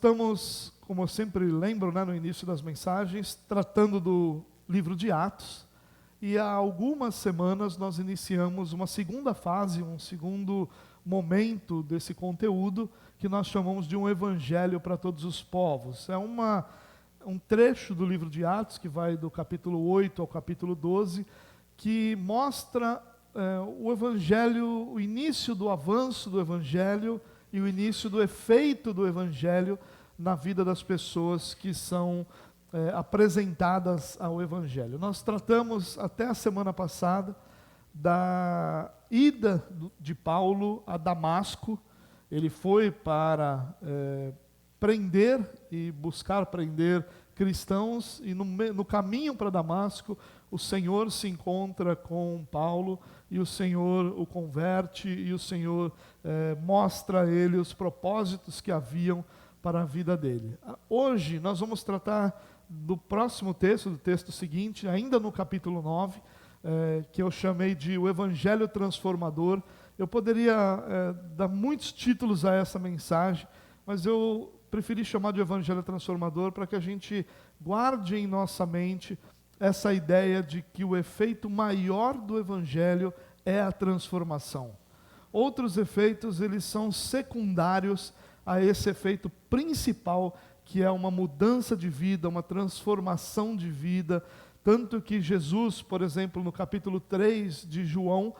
estamos, como eu sempre lembro, né, no início das mensagens, tratando do livro de Atos, e há algumas semanas nós iniciamos uma segunda fase, um segundo momento desse conteúdo, que nós chamamos de um evangelho para todos os povos. É um trecho do livro de Atos, que vai do capítulo 8 ao capítulo 12, que mostra o evangelho, o início do avanço do evangelho e o início do efeito do evangelho na vida das pessoas que são apresentadas ao evangelho. Nós tratamos até a semana passada da ida de Paulo a Damasco. Ele foi para prender e buscar prender cristãos, e no caminho para Damasco, o Senhor se encontra com Paulo, e o Senhor o converte, e o Senhor mostra a ele os propósitos que haviam para a vida dele. Hoje nós vamos tratar do próximo texto, do texto seguinte, ainda no capítulo 9, que eu chamei de o Evangelho Transformador. Eu poderia dar muitos títulos a essa mensagem, mas eu preferi chamar de Evangelho Transformador para que a gente guarde em nossa mente essa ideia de que o efeito maior do Evangelho é a transformação. Outros efeitos, eles são secundários a esse efeito principal, que é uma mudança de vida, uma transformação de vida. Tanto que Jesus, por exemplo, no capítulo 3 de João,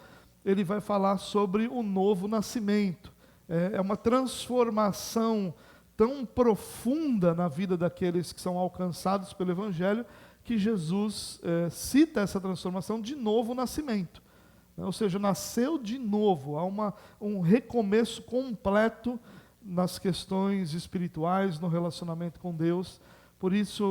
ele vai falar sobre o novo nascimento. É uma transformação tão profunda na vida daqueles que são alcançados pelo Evangelho, que Jesus cita essa transformação de novo nascimento. Ou seja, nasceu de novo, há um recomeço completo nas questões espirituais, no relacionamento com Deus. Por isso,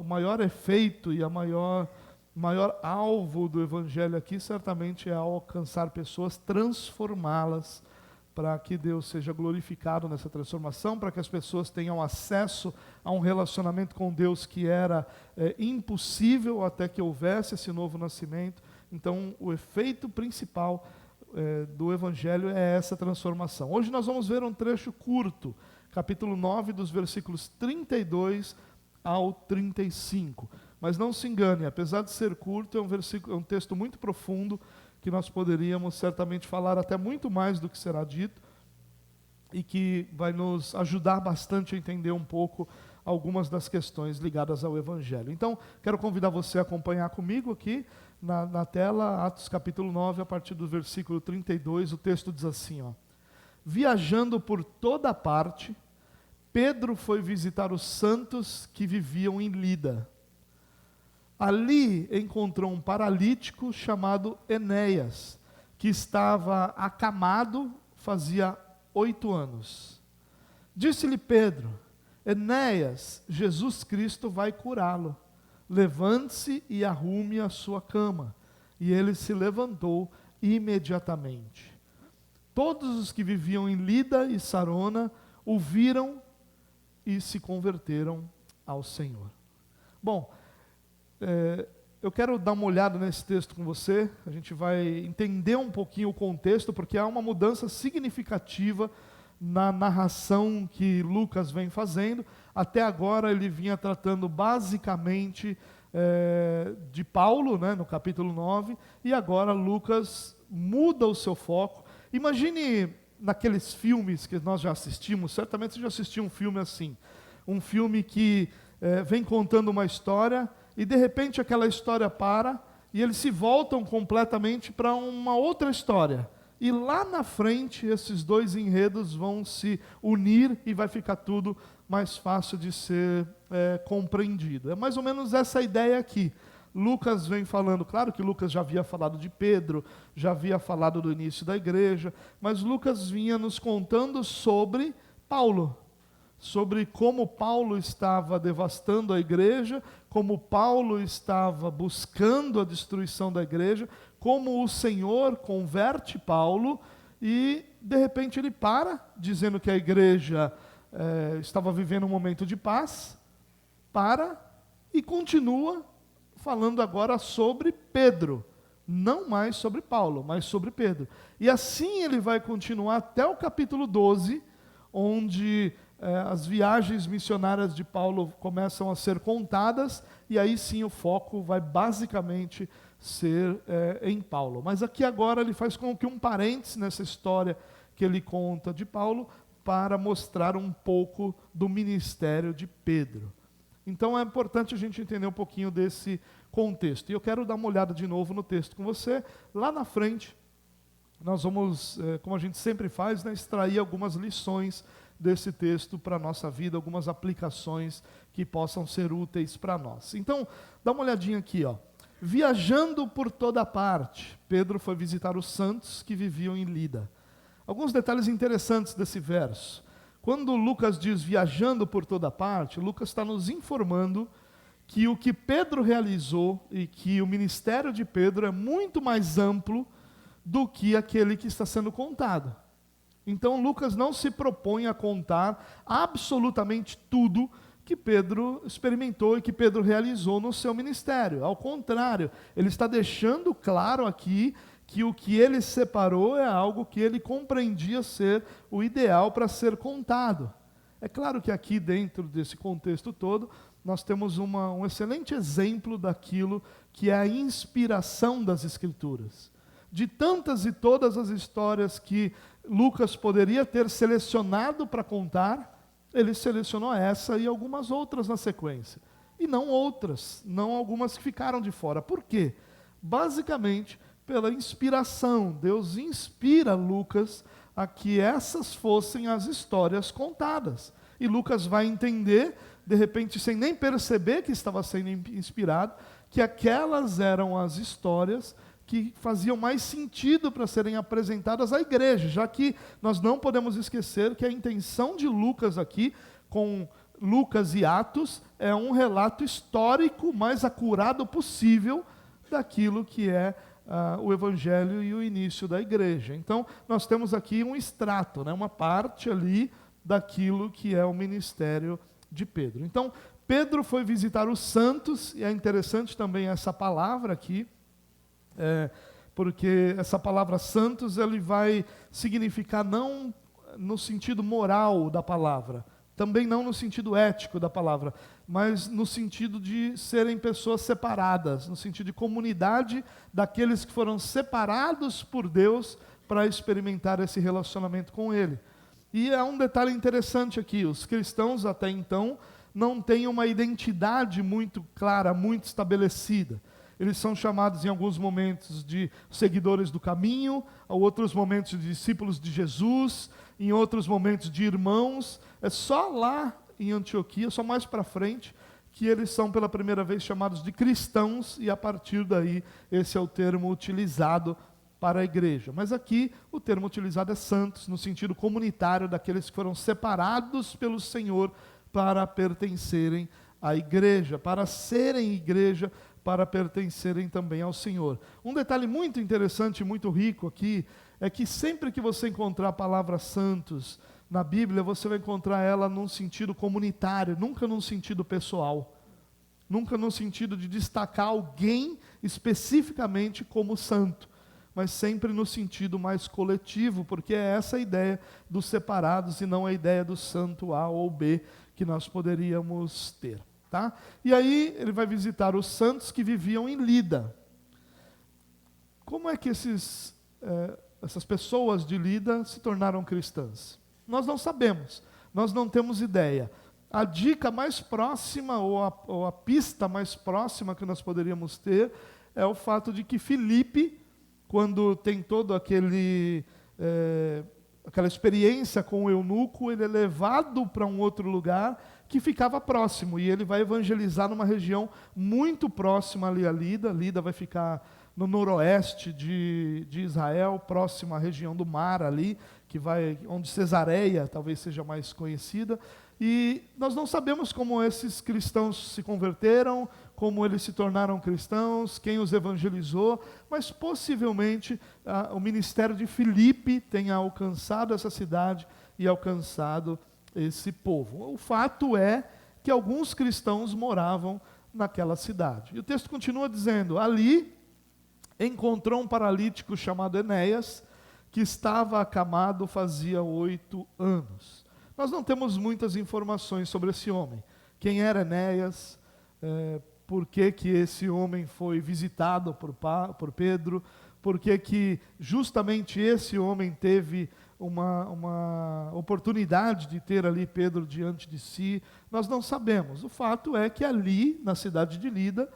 o maior efeito e o maior alvo do Evangelho aqui, certamente é alcançar pessoas, transformá-las, para que Deus seja glorificado nessa transformação, para que as pessoas tenham acesso a um relacionamento com Deus que era impossível até que houvesse esse novo nascimento. Então, o efeito principal do Evangelho é essa transformação. Hoje nós vamos ver um trecho curto, capítulo 9, dos versículos 32 ao 35. Mas não se engane, apesar de ser curto, é um texto muito profundo, que nós poderíamos certamente falar até muito mais do que será dito, e que vai nos ajudar bastante a entender um pouco algumas das questões ligadas ao Evangelho. Então, quero convidar você a acompanhar comigo aqui na tela, Atos capítulo 9, a partir do versículo 32, o texto diz assim, ó: Viajando por toda parte, Pedro foi visitar os santos que viviam em Lida. Ali encontrou um paralítico chamado Enéas, que estava acamado fazia 8 anos. Disse-lhe Pedro: Enéas, Jesus Cristo vai curá-lo. Levante-se e arrume a sua cama. E ele se levantou imediatamente. Todos os que viviam em Lida e Sarona ouviram e se converteram ao Senhor. Bom, eu quero dar uma olhada nesse texto com você. A gente vai entender um pouquinho o contexto, porque há uma mudança significativa na narração que Lucas vem fazendo. Até agora ele vinha tratando basicamente de Paulo, né, no capítulo 9, e agora Lucas muda o seu foco. Imagine naqueles filmes que nós já assistimos, certamente você já assistiu um filme assim, um filme que vem contando uma história, e de repente aquela história para, e eles se voltam completamente para uma outra história. E lá na frente, esses dois enredos vão se unir e vai ficar tudo mais fácil de ser compreendido. É mais ou menos essa ideia aqui. Lucas vem falando, claro que Lucas já havia falado de Pedro, já havia falado do início da igreja, mas Lucas vinha nos contando sobre Paulo, sobre como Paulo estava devastando a igreja, como Paulo estava buscando a destruição da igreja, como o Senhor converte Paulo, e de repente ele para, dizendo que a igreja estava vivendo um momento de paz, e continua falando agora sobre Pedro, não mais sobre Paulo, mas sobre Pedro. E assim ele vai continuar até o capítulo 12, onde as viagens missionárias de Paulo começam a ser contadas, e aí sim o foco vai basicamente ser em Paulo. Mas aqui agora ele faz com que um parênteses nessa história que ele conta de Paulo, para mostrar um pouco do ministério de Pedro. Então é importante a gente entender um pouquinho desse contexto. E eu quero dar uma olhada de novo no texto com você. Lá na frente, nós vamos, como a gente sempre faz, né, extrair algumas lições desse texto para a nossa vida, algumas aplicações que possam ser úteis para nós. Então, dá uma olhadinha aqui, ó. Viajando por toda parte, Pedro foi visitar os santos que viviam em Lida. Alguns detalhes interessantes desse verso. Quando Lucas diz viajando por toda parte, Lucas está nos informando que o que Pedro realizou e que o ministério de Pedro é muito mais amplo do que aquele que está sendo contado. Então Lucas não se propõe a contar absolutamente tudo que Pedro experimentou e que Pedro realizou no seu ministério. Ao contrário, ele está deixando claro aqui que o que ele separou é algo que ele compreendia ser o ideal para ser contado. É claro que aqui dentro desse contexto todo, nós temos um excelente exemplo daquilo que é a inspiração das Escrituras. De tantas e todas as histórias que Lucas poderia ter selecionado para contar, ele selecionou essa e algumas outras na sequência. E não outras, não algumas que ficaram de fora. Por quê? Basicamente, pela inspiração. Deus inspira Lucas a que essas fossem as histórias contadas. E Lucas vai entender, de repente, sem nem perceber que estava sendo inspirado, que aquelas eram as histórias que faziam mais sentido para serem apresentadas à igreja, já que nós não podemos esquecer que a intenção de Lucas aqui, com Lucas e Atos, é um relato histórico mais acurado possível daquilo que é o Evangelho e o início da igreja. Então, nós temos aqui um extrato, né, uma parte ali daquilo que é o ministério de Pedro. Então, Pedro foi visitar os santos, e é interessante também essa palavra aqui, porque essa palavra santos, ele vai significar não no sentido moral da palavra, também não no sentido ético da palavra, mas no sentido de serem pessoas separadas, no sentido de comunidade daqueles que foram separados por Deus para experimentar esse relacionamento com Ele. E é um detalhe interessante aqui, os cristãos até então não têm uma identidade muito clara, muito estabelecida. Eles são chamados em alguns momentos de seguidores do caminho, em outros momentos de discípulos de Jesus, em outros momentos de irmãos. É só lá em Antioquia, só mais para frente, que eles são pela primeira vez chamados de cristãos, e a partir daí esse é o termo utilizado para a igreja. Mas aqui o termo utilizado é santos, no sentido comunitário, daqueles que foram separados pelo Senhor para pertencerem à igreja, para serem igreja, para pertencerem também ao Senhor. Um detalhe muito interessante, muito rico aqui, é que sempre que você encontrar a palavra santos na Bíblia, você vai encontrar ela num sentido comunitário, nunca num sentido pessoal. Nunca no sentido de destacar alguém especificamente como santo, mas sempre no sentido mais coletivo, porque é essa a ideia dos separados e não a ideia do santo A ou B que nós poderíamos ter. Tá? E aí ele vai visitar os santos que viviam em Lida. Como é que essas pessoas de Lida se tornaram cristãs? Nós não sabemos, nós não temos ideia. A dica mais próxima, ou a pista mais próxima que nós poderíamos ter, é o fato de que Filipe, quando tem todo aquela experiência com o eunuco, ele é levado para um outro lugar que ficava próximo, e ele vai evangelizar numa região muito próxima ali a Lida. Lida vai ficar no noroeste de Israel, próximo à região do mar ali, onde Cesareia talvez seja mais conhecida. E nós não sabemos como esses cristãos se converteram, como eles se tornaram cristãos, quem os evangelizou, mas possivelmente o ministério de Filipe tenha alcançado essa cidade e alcançado esse povo. O fato é que alguns cristãos moravam naquela cidade. E o texto continua dizendo: ali encontrou um paralítico chamado Enéas, que estava acamado fazia 8 anos. Nós não temos muitas informações sobre esse homem. Quem era Enéas, por que esse homem foi visitado por Pedro, por que justamente esse homem teve uma oportunidade de ter ali Pedro diante de si, nós não sabemos. O fato é que ali, na cidade de Lida,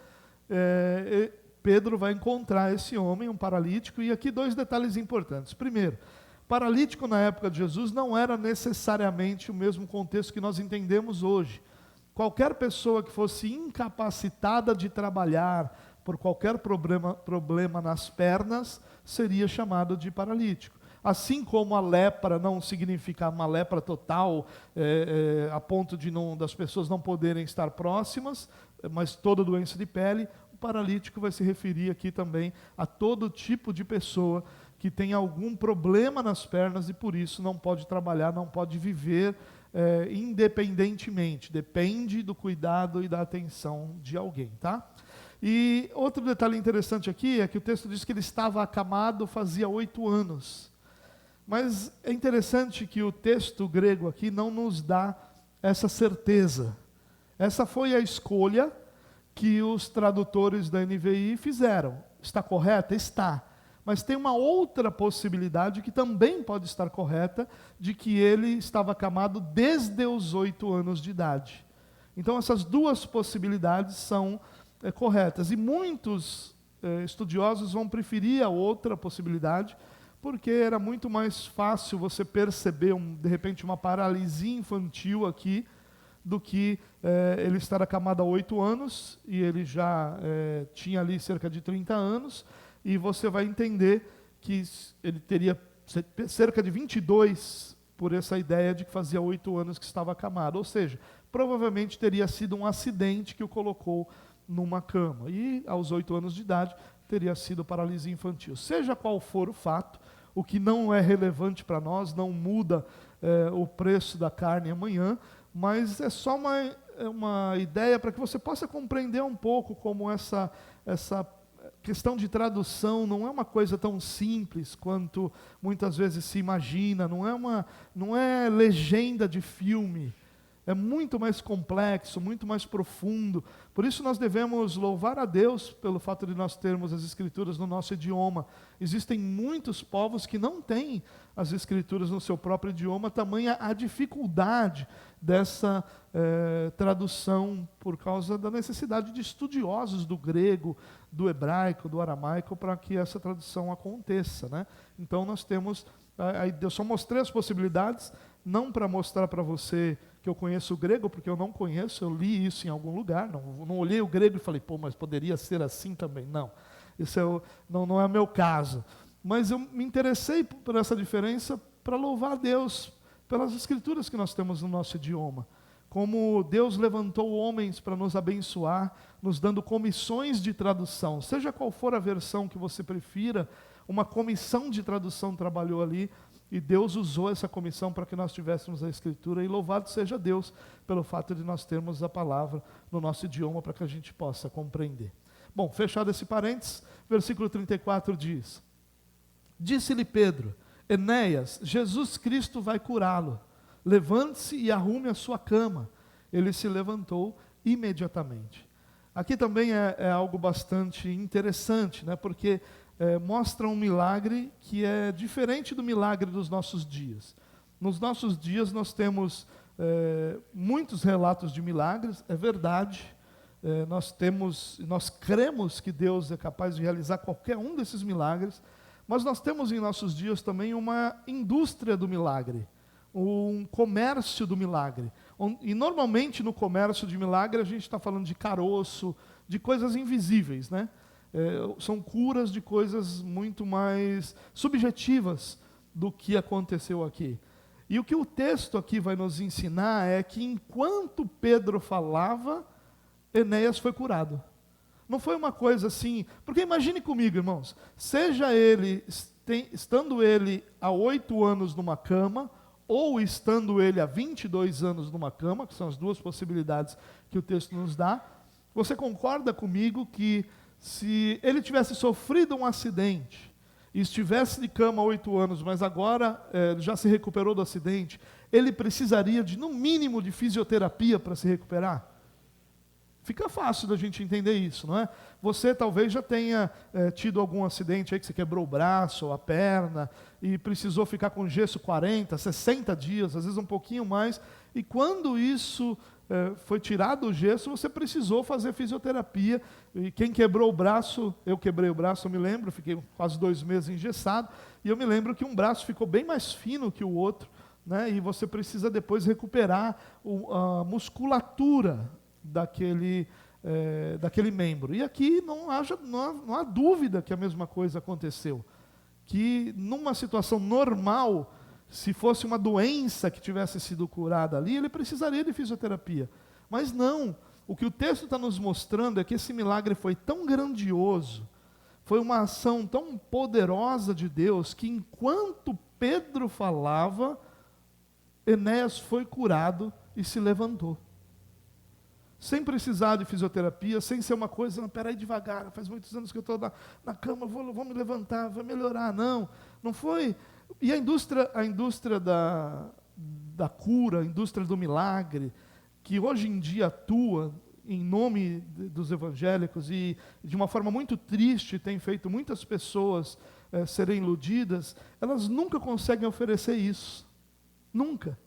Pedro vai encontrar esse homem, um paralítico, e aqui 2 detalhes importantes. Primeiro, paralítico na época de Jesus não era necessariamente o mesmo contexto que nós entendemos hoje. Qualquer pessoa que fosse incapacitada de trabalhar por qualquer problema nas pernas, seria chamado de paralítico. Assim como a lepra não significa uma lepra total, a ponto de das pessoas não poderem estar próximas, mas toda doença de pele, o paralítico vai se referir aqui também a todo tipo de pessoa que tem algum problema nas pernas e por isso não pode trabalhar, não pode viver independentemente, depende do cuidado e da atenção de alguém, tá? E outro detalhe interessante aqui é que o texto diz que ele estava acamado fazia 8 anos. Mas é interessante que o texto grego aqui não nos dá essa certeza. Essa foi a escolha que os tradutores da NVI fizeram. Está correta? Está. Mas tem uma outra possibilidade que também pode estar correta, de que ele estava acamado desde os 8 anos de idade. Então essas 2 possibilidades são corretas. E muitos estudiosos vão preferir a outra possibilidade, porque era muito mais fácil você perceber, de repente, uma paralisia infantil aqui, do que ele estar acamado há 8 anos, e ele já tinha ali cerca de 30 anos, e você vai entender que ele teria cerca de 22 por essa ideia de que fazia 8 anos que estava acamado. Ou seja, provavelmente teria sido um acidente que o colocou numa cama. E aos 8 anos de idade teria sido paralisia infantil. Seja qual for o fato, o que não é relevante para nós, não muda o preço da carne amanhã, mas é só uma ideia para que você possa compreender um pouco como essa questão de tradução não é uma coisa tão simples quanto muitas vezes se imagina, não é legenda de filme, é muito mais complexo, muito mais profundo. Por isso nós devemos louvar a Deus pelo fato de nós termos as Escrituras no nosso idioma. Existem muitos povos que não têm as Escrituras no seu próprio idioma, tamanha a dificuldade dessa tradução por causa da necessidade de estudiosos do grego, do hebraico, do aramaico, para que essa tradução aconteça, né? Então nós temos, eu só mostrei as possibilidades, não para mostrar para você que eu conheço o grego, porque eu não conheço, eu li isso em algum lugar, não olhei o grego e falei, mas poderia ser assim também. Não, isso não é o meu caso. Mas eu me interessei por essa diferença para louvar a Deus pelas Escrituras que nós temos no nosso idioma. Como Deus levantou homens para nos abençoar, nos dando comissões de tradução. Seja qual for a versão que você prefira, uma comissão de tradução trabalhou ali, e Deus usou essa comissão para que nós tivéssemos a Escritura, e louvado seja Deus pelo fato de nós termos a palavra no nosso idioma para que a gente possa compreender. Bom, fechado esse parênteses, versículo 34 diz: Disse-lhe Pedro, Enéas, Jesus Cristo vai curá-lo. Levante-se e arrume a sua cama. Ele se levantou imediatamente. Aqui também é algo bastante interessante, né? Porque mostra um milagre que é diferente do milagre dos nossos dias. Nos nossos dias nós temos muitos relatos de milagres, é verdade. Nós cremos que Deus é capaz de realizar qualquer um desses milagres, mas nós temos em nossos dias também uma indústria do milagre, um comércio do milagre. E normalmente no comércio de milagre a gente está falando de caroço, de coisas invisíveis, né? São curas de coisas muito mais subjetivas do que aconteceu aqui. E o que o texto aqui vai nos ensinar é que enquanto Pedro falava, Enéas foi curado. Não foi uma coisa assim, porque imagine comigo, irmãos, seja ele, estando ele há 8 anos numa cama, ou estando ele há 22 anos numa cama, que são as 2 possibilidades que o texto nos dá, você concorda comigo que se ele tivesse sofrido um acidente, e estivesse de cama há 8 anos, mas agora já se recuperou do acidente, ele precisaria de, no mínimo, de fisioterapia para se recuperar? Fica fácil da gente entender isso, não é? Você talvez já tenha tido algum acidente aí que você quebrou o braço ou a perna e precisou ficar com gesso 40, 60 dias, às vezes um pouquinho mais, e quando isso foi tirado o gesso, você precisou fazer fisioterapia, e quem quebrou o braço, eu quebrei o braço, eu me lembro, fiquei quase 2 meses engessado, e eu me lembro que um braço ficou bem mais fino que o outro, né? E você precisa depois recuperar a musculatura daquele membro. E aqui não há dúvida que a mesma coisa aconteceu. Que numa situação normal, se fosse uma doença que tivesse sido curada ali, ele precisaria de fisioterapia. Mas não. O que o texto está nos mostrando é que esse milagre foi tão grandioso, foi uma ação tão poderosa de Deus, que enquanto Pedro falava, Enéas foi curado e se levantou. Sem precisar de fisioterapia, sem ser uma coisa, não, peraí devagar, faz muitos anos que eu estou na cama, vou me levantar, vai melhorar. Não foi. E a indústria da cura, a indústria do milagre, que hoje em dia atua em nome dos evangélicos e de uma forma muito triste tem feito muitas pessoas serem iludidas, elas nunca conseguem oferecer isso. Nunca.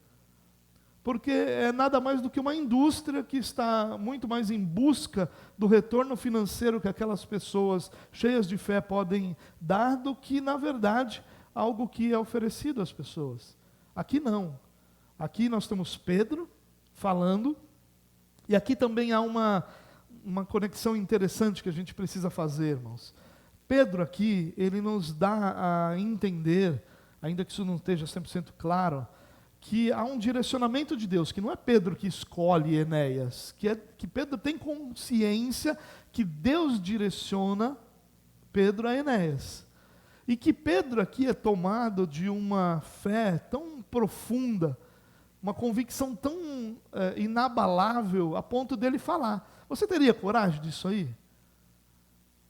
Porque é nada mais do que uma indústria que está muito mais em busca do retorno financeiro que aquelas pessoas cheias de fé podem dar do que, na verdade, algo que é oferecido às pessoas. Aqui não. Aqui nós temos Pedro falando, e aqui também há uma conexão interessante que a gente precisa fazer, irmãos. Pedro aqui, ele nos dá a entender, ainda que isso não esteja 100% claro, que há um direcionamento de Deus, que não é Pedro que escolhe Enéas, que Pedro tem consciência que Deus direciona Pedro a Enéas. E que Pedro aqui é tomado de uma fé tão profunda, uma convicção tão inabalável, a ponto dele falar. Você teria coragem disso aí?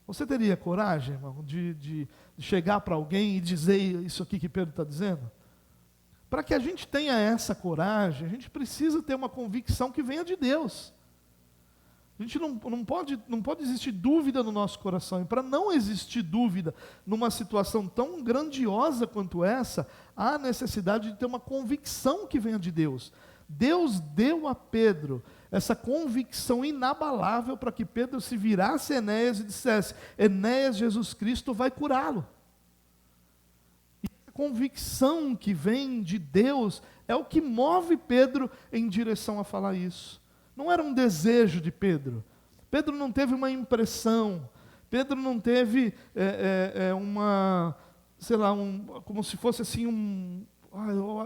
Você teria coragem, irmão, de chegar para alguém e dizer isso aqui que Pedro está dizendo? Para que a gente tenha essa coragem, a gente precisa ter uma convicção que venha de Deus. A gente não pode existir dúvida no nosso coração. E para não existir dúvida numa situação tão grandiosa quanto essa, há necessidade de ter uma convicção que venha de Deus. Deus deu a Pedro essa convicção inabalável para que Pedro se virasse a Enéas e dissesse: Enéas, Jesus Cristo vai curá-lo. Convicção que vem de Deus é o que move Pedro em direção a falar isso. Não era um desejo de Pedro. Pedro não teve uma impressão. Pedro não teve como se fosse assim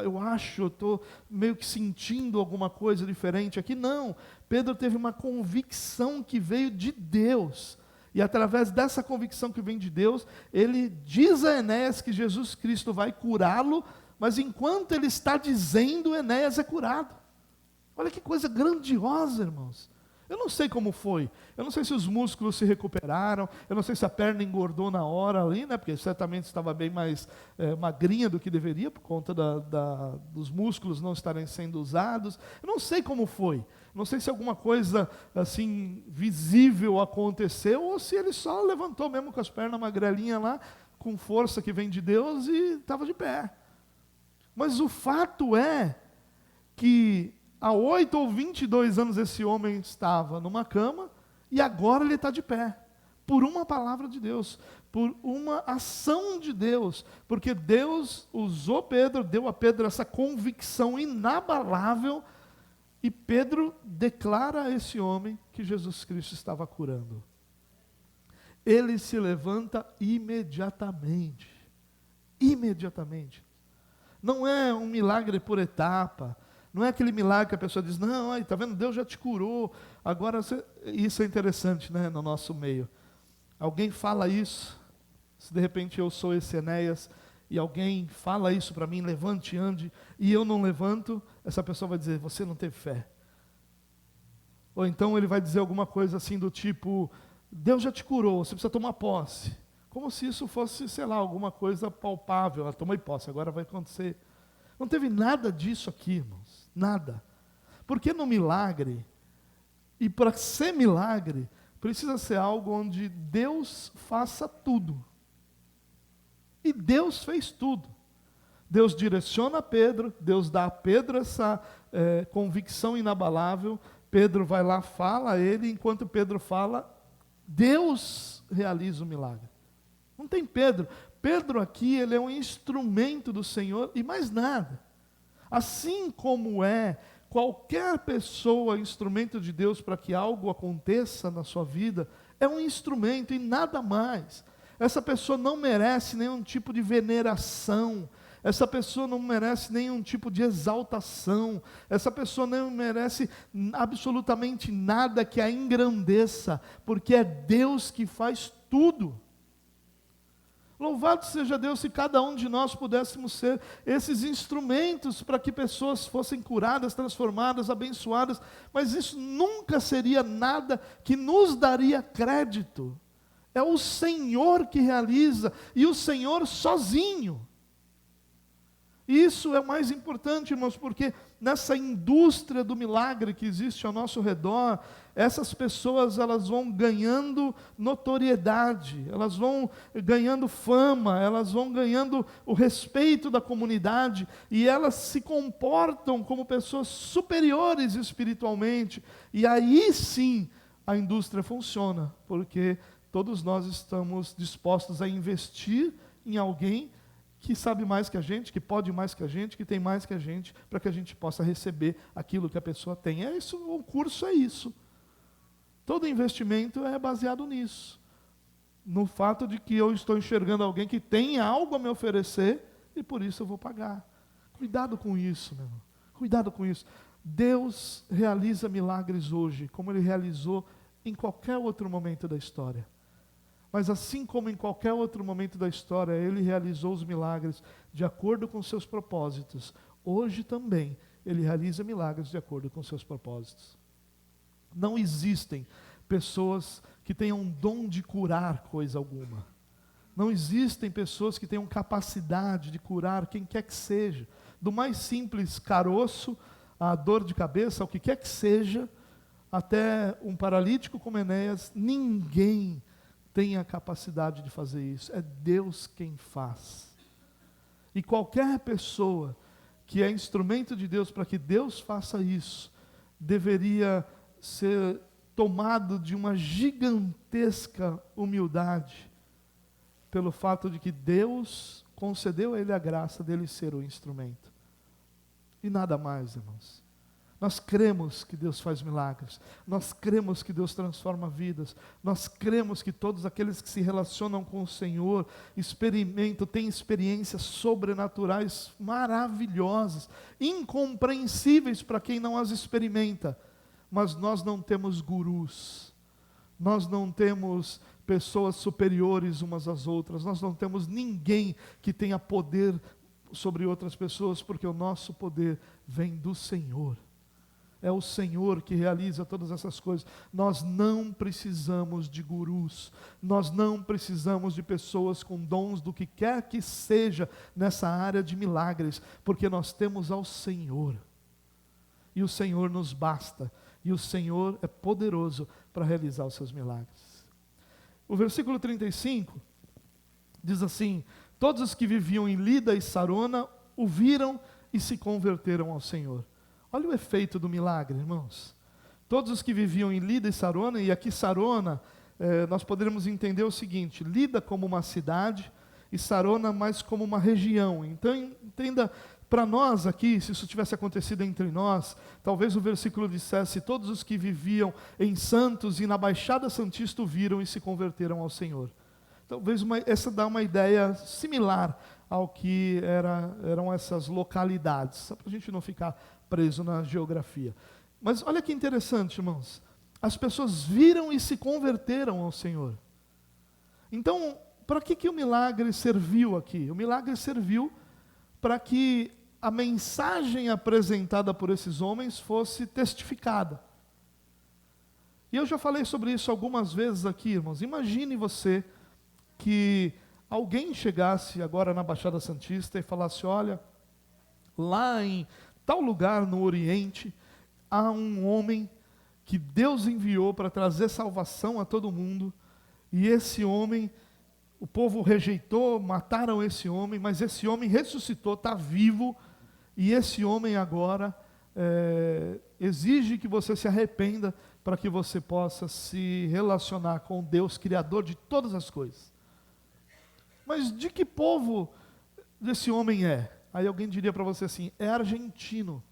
eu acho, eu estou meio que sentindo alguma coisa diferente aqui. Não. Pedro teve uma convicção que veio de Deus. E através dessa convicção que vem de Deus, ele diz a Enéas que Jesus Cristo vai curá-lo, mas enquanto ele está dizendo, Enéas é curado. Olha que coisa grandiosa, irmãos. Eu não sei como foi, eu não sei se os músculos se recuperaram, eu não sei se a perna engordou na hora ali, né, porque certamente estava bem mais magrinha do que deveria, por conta dos músculos não estarem sendo usados. Eu não sei como foi. Não sei se alguma coisa assim visível aconteceu ou se ele só levantou mesmo com as pernas magrelinhas lá, com força que vem de Deus e estava de pé. Mas o fato é que há 8 ou 22 anos esse homem estava numa cama e agora ele está de pé. Por uma palavra de Deus, por uma ação de Deus, porque Deus usou Pedro, deu a Pedro essa convicção inabalável. E Pedro declara a esse homem que Jesus Cristo estava curando. Ele se levanta imediatamente. Imediatamente. Não é um milagre por etapa. Não é aquele milagre que a pessoa diz, não, está vendo, Deus já te curou. Agora, isso é interessante, né, no nosso meio. Alguém fala isso, se de repente eu sou esse Enéas, e alguém fala isso para mim, levante, ande, e eu não levanto, essa pessoa vai dizer, você não teve fé. Ou então ele vai dizer alguma coisa assim do tipo, Deus já te curou, você precisa tomar posse. como se isso fosse, sei lá, alguma coisa palpável. Ela tomou posse, agora vai acontecer. Não teve nada disso aqui, irmãos, nada. Porque no milagre, e para ser milagre, precisa ser algo onde Deus faça tudo. E Deus fez tudo. Deus direciona Pedro, Deus dá a Pedro essa convicção inabalável. Pedro vai lá, fala a ele, enquanto Pedro fala, Deus realiza o milagre. Não tem Pedro. Pedro aqui, ele é um instrumento do Senhor e mais nada. Assim como é qualquer pessoa instrumento de Deus para que algo aconteça na sua vida, é um instrumento e nada mais. Essa pessoa não merece nenhum tipo de veneração, essa pessoa não merece nenhum tipo de exaltação, essa pessoa não merece absolutamente nada que a engrandeça, porque é Deus que faz tudo. Louvado seja Deus se cada um de nós pudéssemos ser esses instrumentos para que pessoas fossem curadas, transformadas, abençoadas, mas isso nunca seria nada que nos daria crédito. É o Senhor que realiza, e o Senhor sozinho. Isso é o mais importante, irmãos, porque nessa indústria do milagre que existe ao nosso redor, essas pessoas elas vão ganhando notoriedade, elas vão ganhando fama, elas vão ganhando o respeito da comunidade, e elas se comportam como pessoas superiores espiritualmente, e aí sim a indústria funciona, porque todos nós estamos dispostos a investir em alguém que sabe mais que a gente, que pode mais que a gente, que tem mais que a gente, para que a gente possa receber aquilo que a pessoa tem. É isso, o curso é isso. Todo investimento é baseado nisso. No fato de que eu estou enxergando alguém que tem algo a me oferecer, e por isso eu vou pagar. Cuidado com isso, meu irmão. Cuidado com isso. Deus realiza milagres hoje, como Ele realizou em qualquer outro momento da história. Mas assim como em qualquer outro momento da história, Ele realizou os milagres de acordo com seus propósitos. Hoje também, Ele realiza milagres de acordo com seus propósitos. Não existem pessoas que tenham dom de curar coisa alguma. Não existem pessoas que tenham capacidade de curar quem quer que seja. Do mais simples caroço, a dor de cabeça, o que quer que seja, até um paralítico como Enéas, ninguém tem a capacidade de fazer isso. É Deus quem faz. E qualquer pessoa que é instrumento de Deus para que Deus faça isso, deveria ser tomado de uma gigantesca humildade, pelo fato de que Deus concedeu a ele a graça dele ser o instrumento. E nada mais, irmãos. Nós cremos que Deus faz milagres, nós cremos que Deus transforma vidas, nós cremos que todos aqueles que se relacionam com o Senhor têm experiências sobrenaturais maravilhosas, incompreensíveis para quem não as experimenta. Mas nós não temos gurus, nós não temos pessoas superiores umas às outras, nós não temos ninguém que tenha poder sobre outras pessoas, porque o nosso poder vem do Senhor. É o Senhor que realiza todas essas coisas. Nós não precisamos de gurus, nós não precisamos de pessoas com dons do que quer que seja nessa área de milagres, porque nós temos ao Senhor, e o Senhor nos basta, e o Senhor é poderoso para realizar os seus milagres. O versículo 35 diz assim: todos os que viviam em Lida e Sarona o viram e se converteram ao Senhor. Olha o efeito do milagre, irmãos. Todos os que viviam em Lida e Sarona, e aqui Sarona, nós poderíamos entender o seguinte: Lida como uma cidade e Sarona mais como uma região. Então entenda, para nós aqui, se isso tivesse acontecido entre nós, talvez o versículo dissesse: todos os que viviam em Santos e na Baixada Santista o viram e se converteram ao Senhor. Talvez essa dá uma ideia similar ao que eram essas localidades, só para a gente não ficar preso na geografia. Mas olha que interessante, irmãos. As pessoas viram e se converteram ao Senhor. Então, para que o milagre serviu aqui? O milagre serviu para que a mensagem apresentada por esses homens fosse testificada. E eu já falei sobre isso algumas vezes aqui, irmãos. Imagine você que alguém chegasse agora na Baixada Santista e falasse: olha, lá em tal lugar no Oriente, há um homem que Deus enviou para trazer salvação a todo mundo, e esse homem, o povo rejeitou, mataram esse homem, mas esse homem ressuscitou, está vivo, e esse homem agora exige que você se arrependa para que você possa se relacionar com Deus, Criador de todas as coisas. Mas de que povo esse homem é? Aí alguém diria para você assim: é argentino.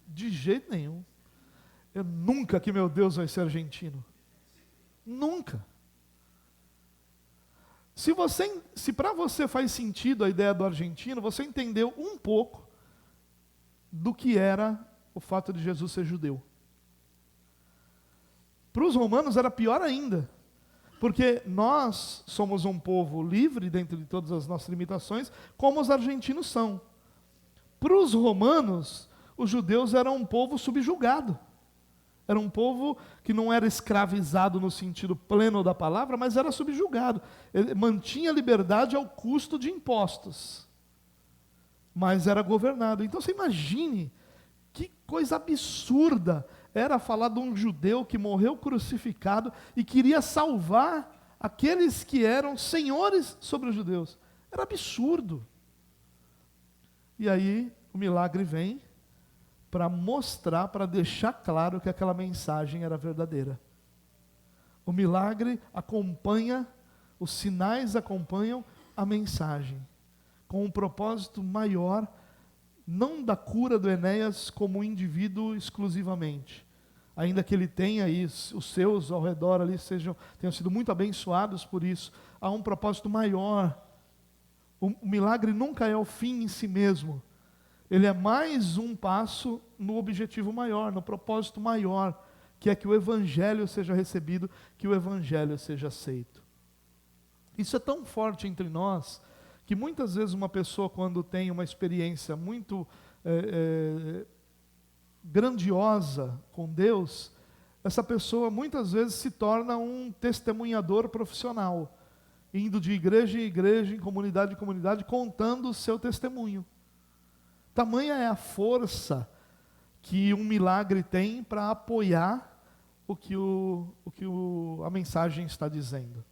De jeito nenhum. Eu nunca que meu Deus vai ser argentino. Nunca. Se para você faz sentido a ideia do argentino, você entendeu um pouco do que era o fato de Jesus ser judeu. Para os romanos era pior ainda, porque nós somos um povo livre dentro de todas as nossas limitações, como os argentinos são. Para os romanos, os judeus eram um povo subjugado. Era um povo que não era escravizado no sentido pleno da palavra, mas era subjugado. Ele mantinha a liberdade ao custo de impostos, mas era governado. Então você imagine que coisa absurda era falar de um judeu que morreu crucificado e queria salvar aqueles que eram senhores sobre os judeus. Era absurdo. E aí o milagre vem para mostrar, para deixar claro que aquela mensagem era verdadeira. O milagre acompanha, os sinais acompanham a mensagem, com um propósito maior, não da cura do Enéas como indivíduo exclusivamente, ainda que ele tenha isso, os seus ao redor ali tenham sido muito abençoados por isso, há um propósito maior. O milagre nunca é o fim em si mesmo, ele é mais um passo no objetivo maior, no propósito maior, que é que o Evangelho seja recebido, que o Evangelho seja aceito. Isso é tão forte entre nós, que muitas vezes uma pessoa, quando tem uma experiência muito grandiosa com Deus, essa pessoa muitas vezes se torna um testemunhador profissional, indo de igreja em igreja, em comunidade em comunidade, contando o seu testemunho. Tamanha é a força que um milagre tem para apoiar o que a mensagem está dizendo.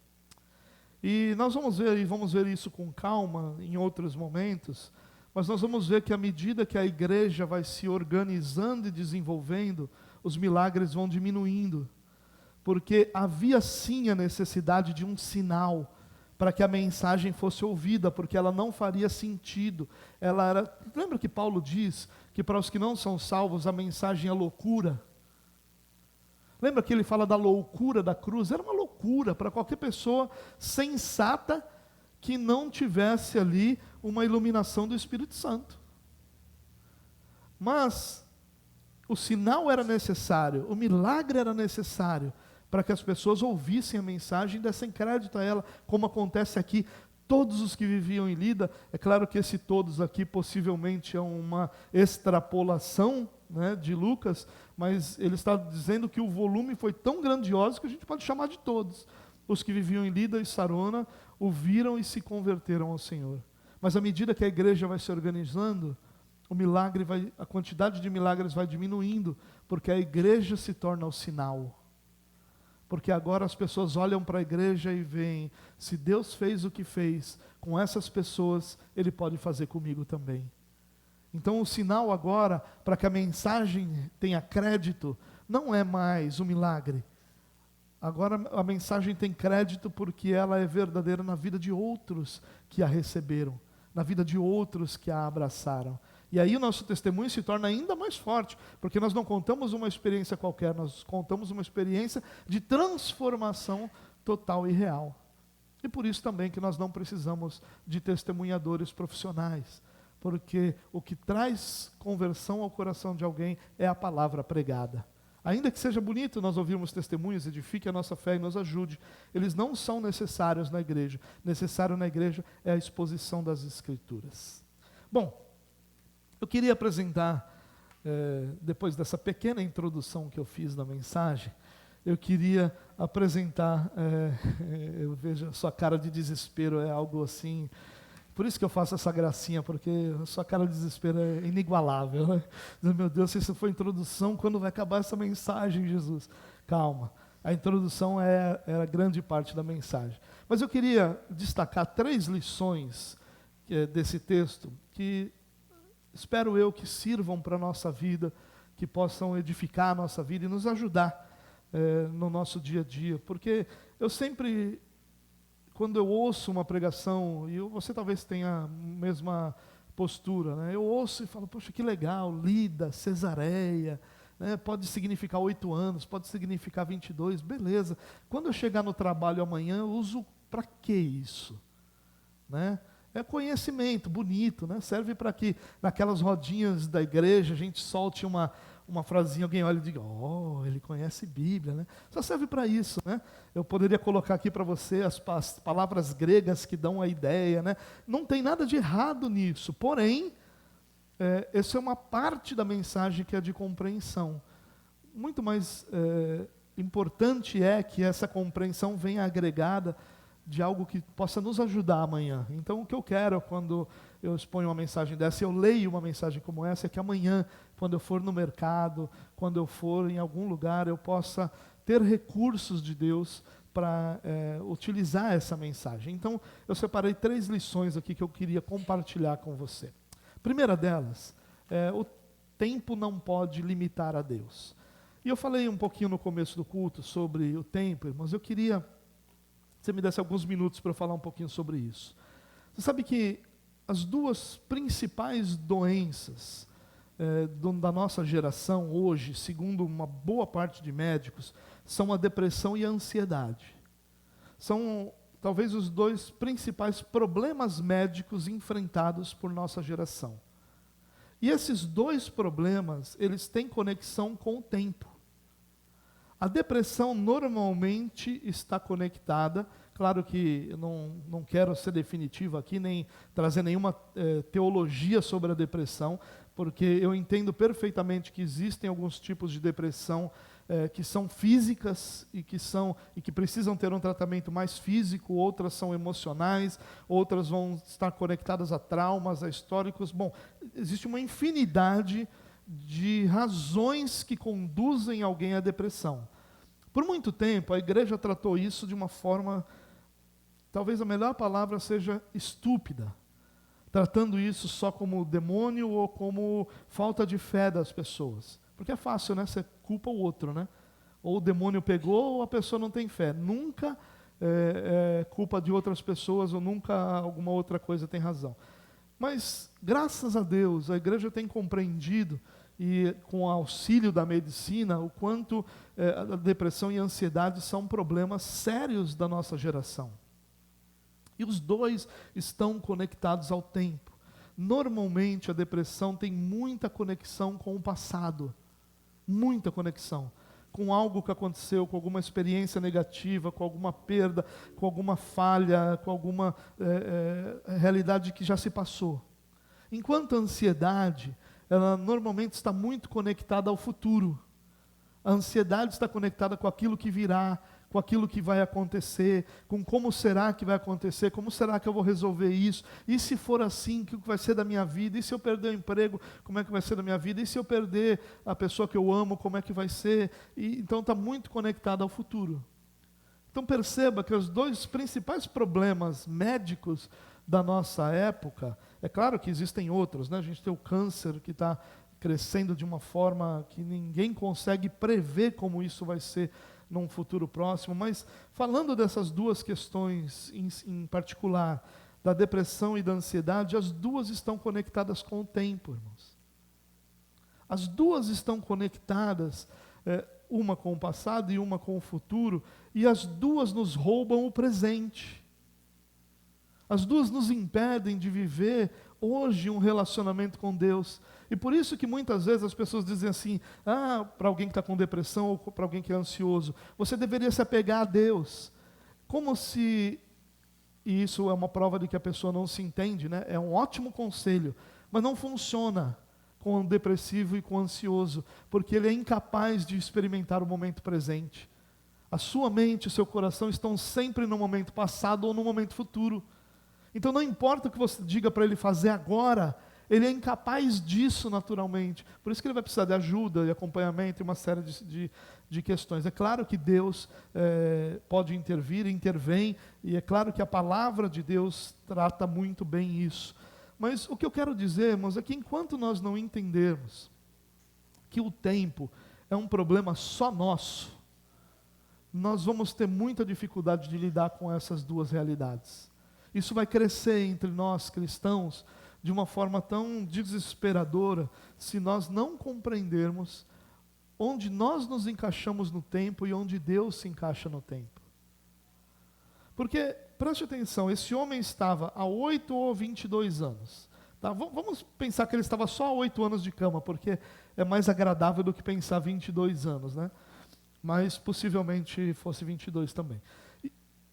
E nós vamos ver isso com calma em outros momentos, mas nós vamos ver que à medida que a igreja vai se organizando e desenvolvendo, os milagres vão diminuindo, porque havia sim a necessidade de um sinal para que a mensagem fosse ouvida, porque ela não faria sentido. Lembra que Paulo diz que para os que não são salvos a mensagem é loucura? Lembra que ele fala da loucura da cruz? Era uma loucura para qualquer pessoa sensata que não tivesse ali uma iluminação do Espírito Santo. Mas o sinal era necessário, o milagre era necessário, para que as pessoas ouvissem a mensagem e dessem crédito a ela, como acontece aqui. Todos os que viviam em Lida, é claro que esse todos aqui possivelmente é uma extrapolação, né, de Lucas, mas ele está dizendo que o volume foi tão grandioso que a gente pode chamar de todos. Os que viviam em Lida e Sarona ouviram e se converteram ao Senhor. Mas à medida que a igreja vai se organizando, a quantidade de milagres vai diminuindo, porque a igreja se torna o sinal. Porque agora as pessoas olham para a igreja e veem, se Deus fez o que fez com essas pessoas, Ele pode fazer comigo também. Então o sinal agora, para que a mensagem tenha crédito, não é mais um milagre. Agora a mensagem tem crédito porque ela é verdadeira na vida de outros que a receberam, na vida de outros que a abraçaram. E aí o nosso testemunho se torna ainda mais forte, porque nós não contamos uma experiência qualquer, nós contamos uma experiência de transformação total e real. E por isso também que nós não precisamos de testemunhadores profissionais, porque o que traz conversão ao coração de alguém é a palavra pregada. Ainda que seja bonito nós ouvirmos testemunhos, edifique a nossa fé e nos ajude, eles não são necessários na igreja. Necessário na igreja é a exposição das Escrituras. Bom, eu queria apresentar, depois dessa pequena introdução que eu fiz na mensagem, eu queria apresentar, eu vejo a sua cara de desespero, é algo assim, por isso que eu faço essa gracinha, porque a sua cara de desespero é inigualável, né? Meu Deus, se isso for introdução, quando vai acabar essa mensagem, Jesus? Calma, a introdução é a grande parte da mensagem. Mas eu queria destacar 3 lições desse texto, que espero eu que sirvam para a nossa vida, que possam edificar a nossa vida e nos ajudar no nosso dia a dia, porque eu sempre, quando eu ouço uma pregação, e você talvez tenha a mesma postura, né? Eu ouço e falo, poxa, que legal, Lida, Cesareia, né? Pode significar 8 anos, pode significar 22, beleza. Quando eu chegar no trabalho amanhã, eu uso para que isso? Né? É conhecimento, bonito, né? Serve para que naquelas rodinhas da igreja a gente solte uma frasinha, alguém olha e diga, oh, ele conhece Bíblia, né? Só serve para isso, né? Eu poderia colocar aqui para você as palavras gregas que dão a ideia, né? Não tem nada de errado nisso, porém, essa é uma parte da mensagem que é de compreensão. Muito mais importante é que essa compreensão venha agregada de algo que possa nos ajudar amanhã. Então, o que eu quero quando eu exponho uma mensagem dessa, eu leio uma mensagem como essa, é que amanhã, quando eu for no mercado, quando eu for em algum lugar, eu possa ter recursos de Deus para utilizar essa mensagem. Então, eu separei 3 lições aqui que eu queria compartilhar com você. A primeira delas, o tempo não pode limitar a Deus. E eu falei um pouquinho no começo do culto sobre o tempo, irmãos, eu queria que você me desse alguns minutos para eu falar um pouquinho sobre isso. Você sabe que as 2 principais doenças da nossa geração hoje, segundo uma boa parte de médicos, são a depressão e a ansiedade. São talvez os 2 principais problemas médicos enfrentados por nossa geração. E esses 2 problemas, eles têm conexão com o tempo. A depressão normalmente está conectada, claro que eu não quero ser definitivo aqui, nem trazer nenhuma teologia sobre a depressão, porque eu entendo perfeitamente que existem alguns tipos de depressão que são físicas e que precisam ter um tratamento mais físico, outras são emocionais, outras vão estar conectadas a traumas, a históricos. Bom, existe uma infinidade de razões que conduzem alguém à depressão. Por muito tempo, a igreja tratou isso de uma forma, talvez a melhor palavra seja estúpida, tratando isso só como demônio ou como falta de fé das pessoas. Porque é fácil, né? Você culpa o outro, né? Ou o demônio pegou ou a pessoa não tem fé. Nunca é culpa de outras pessoas ou nunca alguma outra coisa tem razão. Mas, graças a Deus, a igreja tem compreendido, e com o auxílio da medicina, o quanto a depressão e a ansiedade são problemas sérios da nossa geração. E os 2 estão conectados ao tempo. Normalmente, a depressão tem muita conexão com o passado. Muita conexão. Com algo que aconteceu, com alguma experiência negativa, com alguma perda, com alguma falha, com alguma realidade que já se passou. Enquanto a ansiedade, ela normalmente está muito conectada ao futuro. A ansiedade está conectada com aquilo que virá, com aquilo que vai acontecer, com como será que vai acontecer, como será que eu vou resolver isso, e se for assim, o que vai ser da minha vida, e se eu perder o emprego, como é que vai ser da minha vida, e se eu perder a pessoa que eu amo, como é que vai ser, então está muito conectado ao futuro. Então perceba que os 2 principais problemas médicos da nossa época, é claro que existem outros, né? A gente tem o câncer que está crescendo de uma forma que ninguém consegue prever como isso vai ser num futuro próximo, mas falando dessas 2 questões em particular, da depressão e da ansiedade, as 2 estão conectadas com o tempo, irmãos. As 2 estão conectadas, uma com o passado e uma com o futuro, e as 2 nos roubam o presente. As 2 nos impedem de viver hoje um relacionamento com Deus. E por isso que muitas vezes as pessoas dizem assim, para alguém que está com depressão ou para alguém que é ansioso, você deveria se apegar a Deus. Como se, e isso é uma prova de que a pessoa não se entende, né? É um ótimo conselho, mas não funciona com o depressivo e com o ansioso, porque ele é incapaz de experimentar o momento presente. A sua mente e o seu coração estão sempre no momento passado ou no momento futuro. Então não importa o que você diga para ele fazer agora, ele é incapaz disso naturalmente. Por isso que ele vai precisar de ajuda, de acompanhamento e uma série de questões. É claro que Deus pode intervir, intervém, e é claro que a palavra de Deus trata muito bem isso. Mas o que eu quero dizer, irmãos, é que enquanto nós não entendermos que o tempo é um problema só nosso, nós vamos ter muita dificuldade de lidar com essas duas realidades. Isso vai crescer entre nós cristãos de uma forma tão desesperadora se nós não compreendermos onde nós nos encaixamos no tempo e onde Deus se encaixa no tempo. Porque, preste atenção, esse homem estava há 8 ou 22 anos. Tá? Vamos pensar que ele estava só há 8 anos de cama, porque é mais agradável do que pensar 22 anos, né? Mas possivelmente fosse 22 também.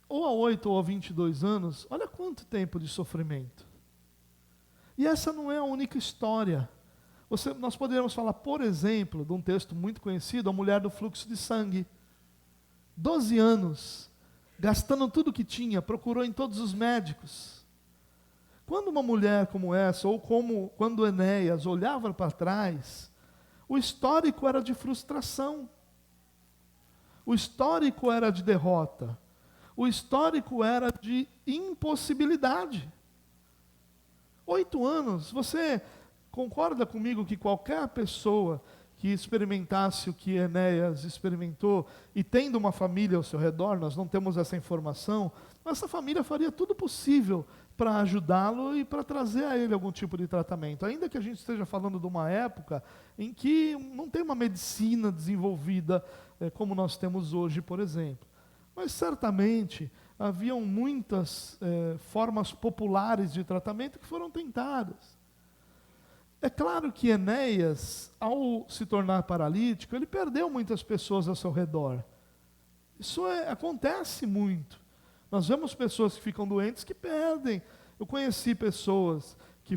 Ou há 8 ou há 22 anos, olha quanto tempo de sofrimento. E essa não é a única história. Nós poderíamos falar, por exemplo, de um texto muito conhecido, a mulher do fluxo de sangue. 12 anos, gastando tudo que tinha, procurou em todos os médicos. Quando uma mulher como essa, ou como quando Enéas olhava para trás, o histórico era de frustração. O histórico era de derrota. O histórico era de impossibilidade. 8 anos, você concorda comigo que qualquer pessoa que experimentasse o que Enéas experimentou, e tendo uma família ao seu redor, nós não temos essa informação, mas essa família faria tudo possível para ajudá-lo e para trazer a ele algum tipo de tratamento, ainda que a gente esteja falando de uma época em que não tem uma medicina desenvolvida como nós temos hoje, por exemplo. Mas certamente haviam muitas formas populares de tratamento que foram tentadas. É claro que Enéas, ao se tornar paralítico, ele perdeu muitas pessoas ao seu redor. Isso acontece muito. Nós vemos pessoas que ficam doentes que perdem. Eu conheci pessoas que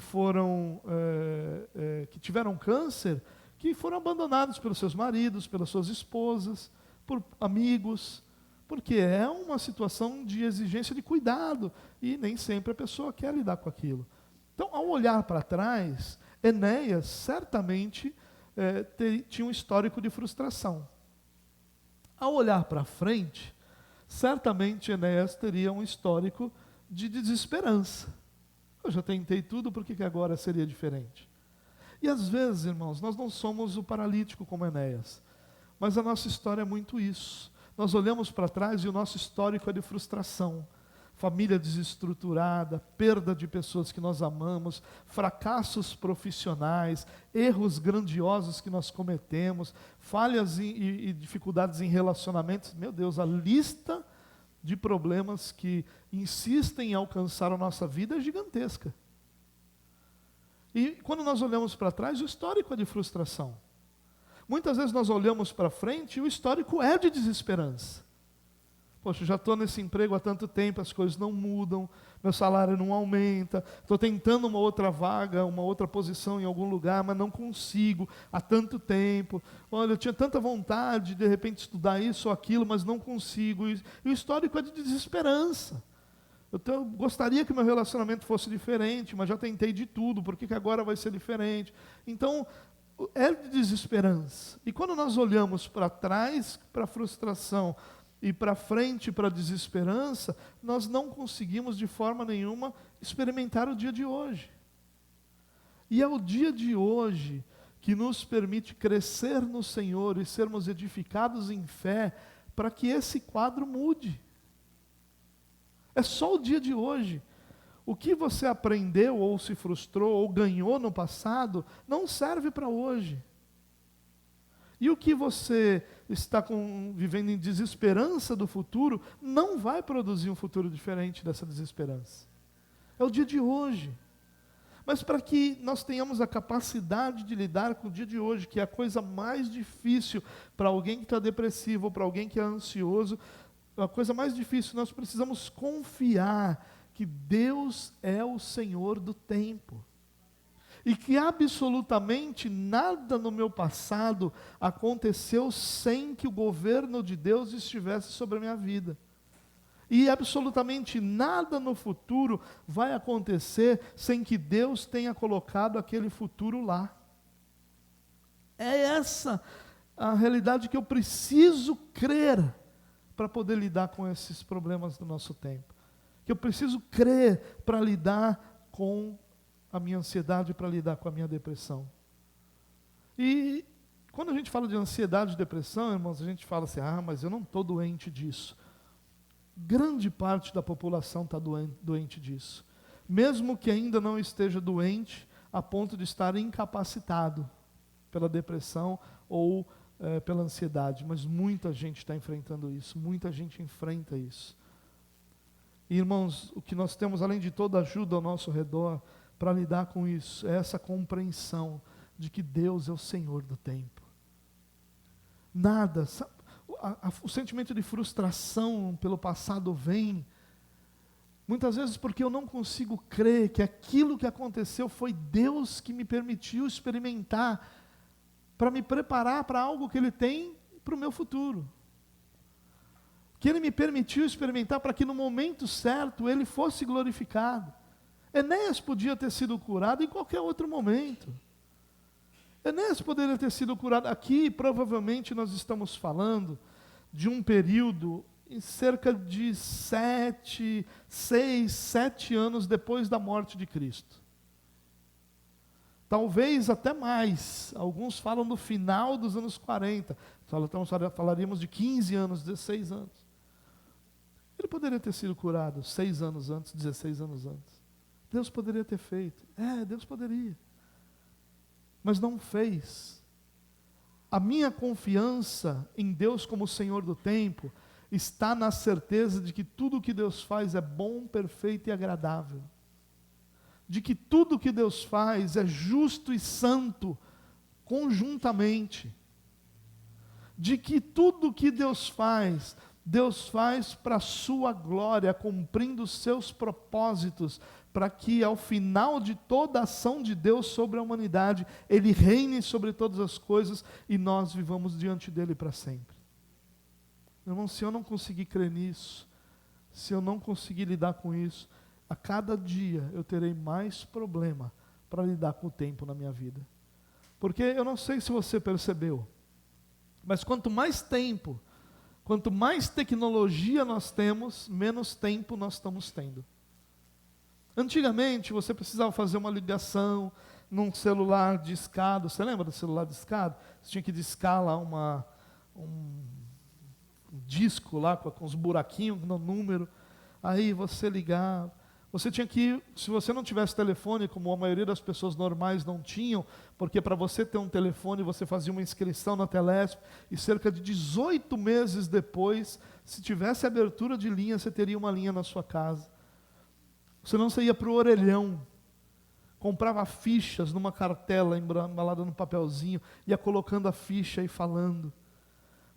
que tiveram câncer, que foram abandonados pelos seus maridos, pelas suas esposas, por amigos, porque é uma situação de exigência de cuidado, e nem sempre a pessoa quer lidar com aquilo. Então, ao olhar para trás, Enéas certamente tinha um histórico de frustração. Ao olhar para frente, certamente Enéas teria um histórico de desesperança. Eu já tentei tudo, por que agora seria diferente? E às vezes, irmãos, nós não somos o paralítico como Enéas, mas a nossa história é muito isso. Nós olhamos para trás e o nosso histórico é de frustração. Família desestruturada, perda de pessoas que nós amamos, fracassos profissionais, erros grandiosos que nós cometemos, falhas e dificuldades em relacionamentos. Meu Deus, a lista de problemas que insistem em alcançar a nossa vida é gigantesca. E quando nós olhamos para trás, o histórico é de frustração. Muitas vezes nós olhamos para frente e o histórico é de desesperança. Poxa, já estou nesse emprego há tanto tempo, as coisas não mudam, meu salário não aumenta, estou tentando uma outra vaga, uma outra posição em algum lugar, mas não consigo há tanto tempo. Olha, eu tinha tanta vontade de repente estudar isso ou aquilo, mas não consigo. E o histórico é de desesperança. Eu gostaria que meu relacionamento fosse diferente, mas já tentei de tudo, por que agora vai ser diferente? Então, é de desesperança. E quando nós olhamos para trás, para a frustração, e para frente, para a desesperança, nós não conseguimos de forma nenhuma experimentar o dia de hoje. E é o dia de hoje que nos permite crescer no Senhor e sermos edificados em fé para que esse quadro mude. É só o dia de hoje. O que você aprendeu, ou se frustrou, ou ganhou no passado, não serve para hoje. E o que você está vivendo em desesperança do futuro, não vai produzir um futuro diferente dessa desesperança. É o dia de hoje. Mas para que nós tenhamos a capacidade de lidar com o dia de hoje, que é a coisa mais difícil para alguém que está depressivo, ou para alguém que é ansioso, a coisa mais difícil, nós precisamos confiar que Deus é o Senhor do tempo. e que absolutamente nada no meu passado aconteceu sem que o governo de Deus estivesse sobre a minha vida. E absolutamente nada no futuro vai acontecer sem que Deus tenha colocado aquele futuro lá. É essa a realidade que eu preciso crer para poder lidar com esses problemas do nosso tempo. Que eu preciso crer para lidar com a minha ansiedade, para lidar com a minha depressão. E quando a gente fala de ansiedade e depressão, irmãos, a gente fala assim, mas eu não estou doente disso. Grande parte da população está doente disso. Mesmo que ainda não esteja doente, a ponto de estar incapacitado pela depressão ou pela ansiedade. Mas muita gente está enfrentando isso, muita gente enfrenta isso. E, irmãos, o que nós temos, além de toda ajuda ao nosso redor, para lidar com isso, é essa compreensão de que Deus é o Senhor do tempo. Nada, o sentimento de frustração pelo passado vem, muitas vezes porque eu não consigo crer que aquilo que aconteceu foi Deus que me permitiu experimentar, para me preparar para algo que Ele tem para o meu futuro. Que Ele me permitiu experimentar para que no momento certo Ele fosse glorificado. Enéas podia ter sido curado em qualquer outro momento. Enéas poderia ter sido curado aqui, provavelmente nós estamos falando de um período em cerca de 6, 7 anos depois da morte de Cristo. Talvez até mais, alguns falam no final dos anos 40, então falaríamos de 15 anos, 16 anos. Ele poderia ter sido curado 6 anos antes, 16 anos antes. Deus poderia ter feito, Deus poderia. Mas não fez. A minha confiança em Deus como Senhor do tempo está na certeza de que tudo o que Deus faz é bom, perfeito e agradável. De que tudo o que Deus faz é justo e santo conjuntamente. De que tudo o que Deus faz para a sua glória, cumprindo os seus propósitos, para que ao final de toda a ação de Deus sobre a humanidade, Ele reine sobre todas as coisas e nós vivamos diante dEle para sempre. Irmão, se eu não conseguir crer nisso, se eu não conseguir lidar com isso, a cada dia eu terei mais problema para lidar com o tempo na minha vida. Porque eu não sei se você percebeu, mas quanto mais tempo, quanto mais tecnologia nós temos, menos tempo nós estamos tendo. Antigamente, você precisava fazer uma ligação num celular discado. Você lembra do celular discado? Você tinha que discar lá um disco lá com os buraquinhos no número. Aí você ligava. Você tinha que, se você não tivesse telefone, como a maioria das pessoas normais não tinham, porque para você ter um telefone, você fazia uma inscrição na Telesp, e cerca de 18 meses depois, se tivesse abertura de linha, você teria uma linha na sua casa. Senão você ia para o orelhão, comprava fichas numa cartela embalada num papelzinho, ia colocando a ficha e falando.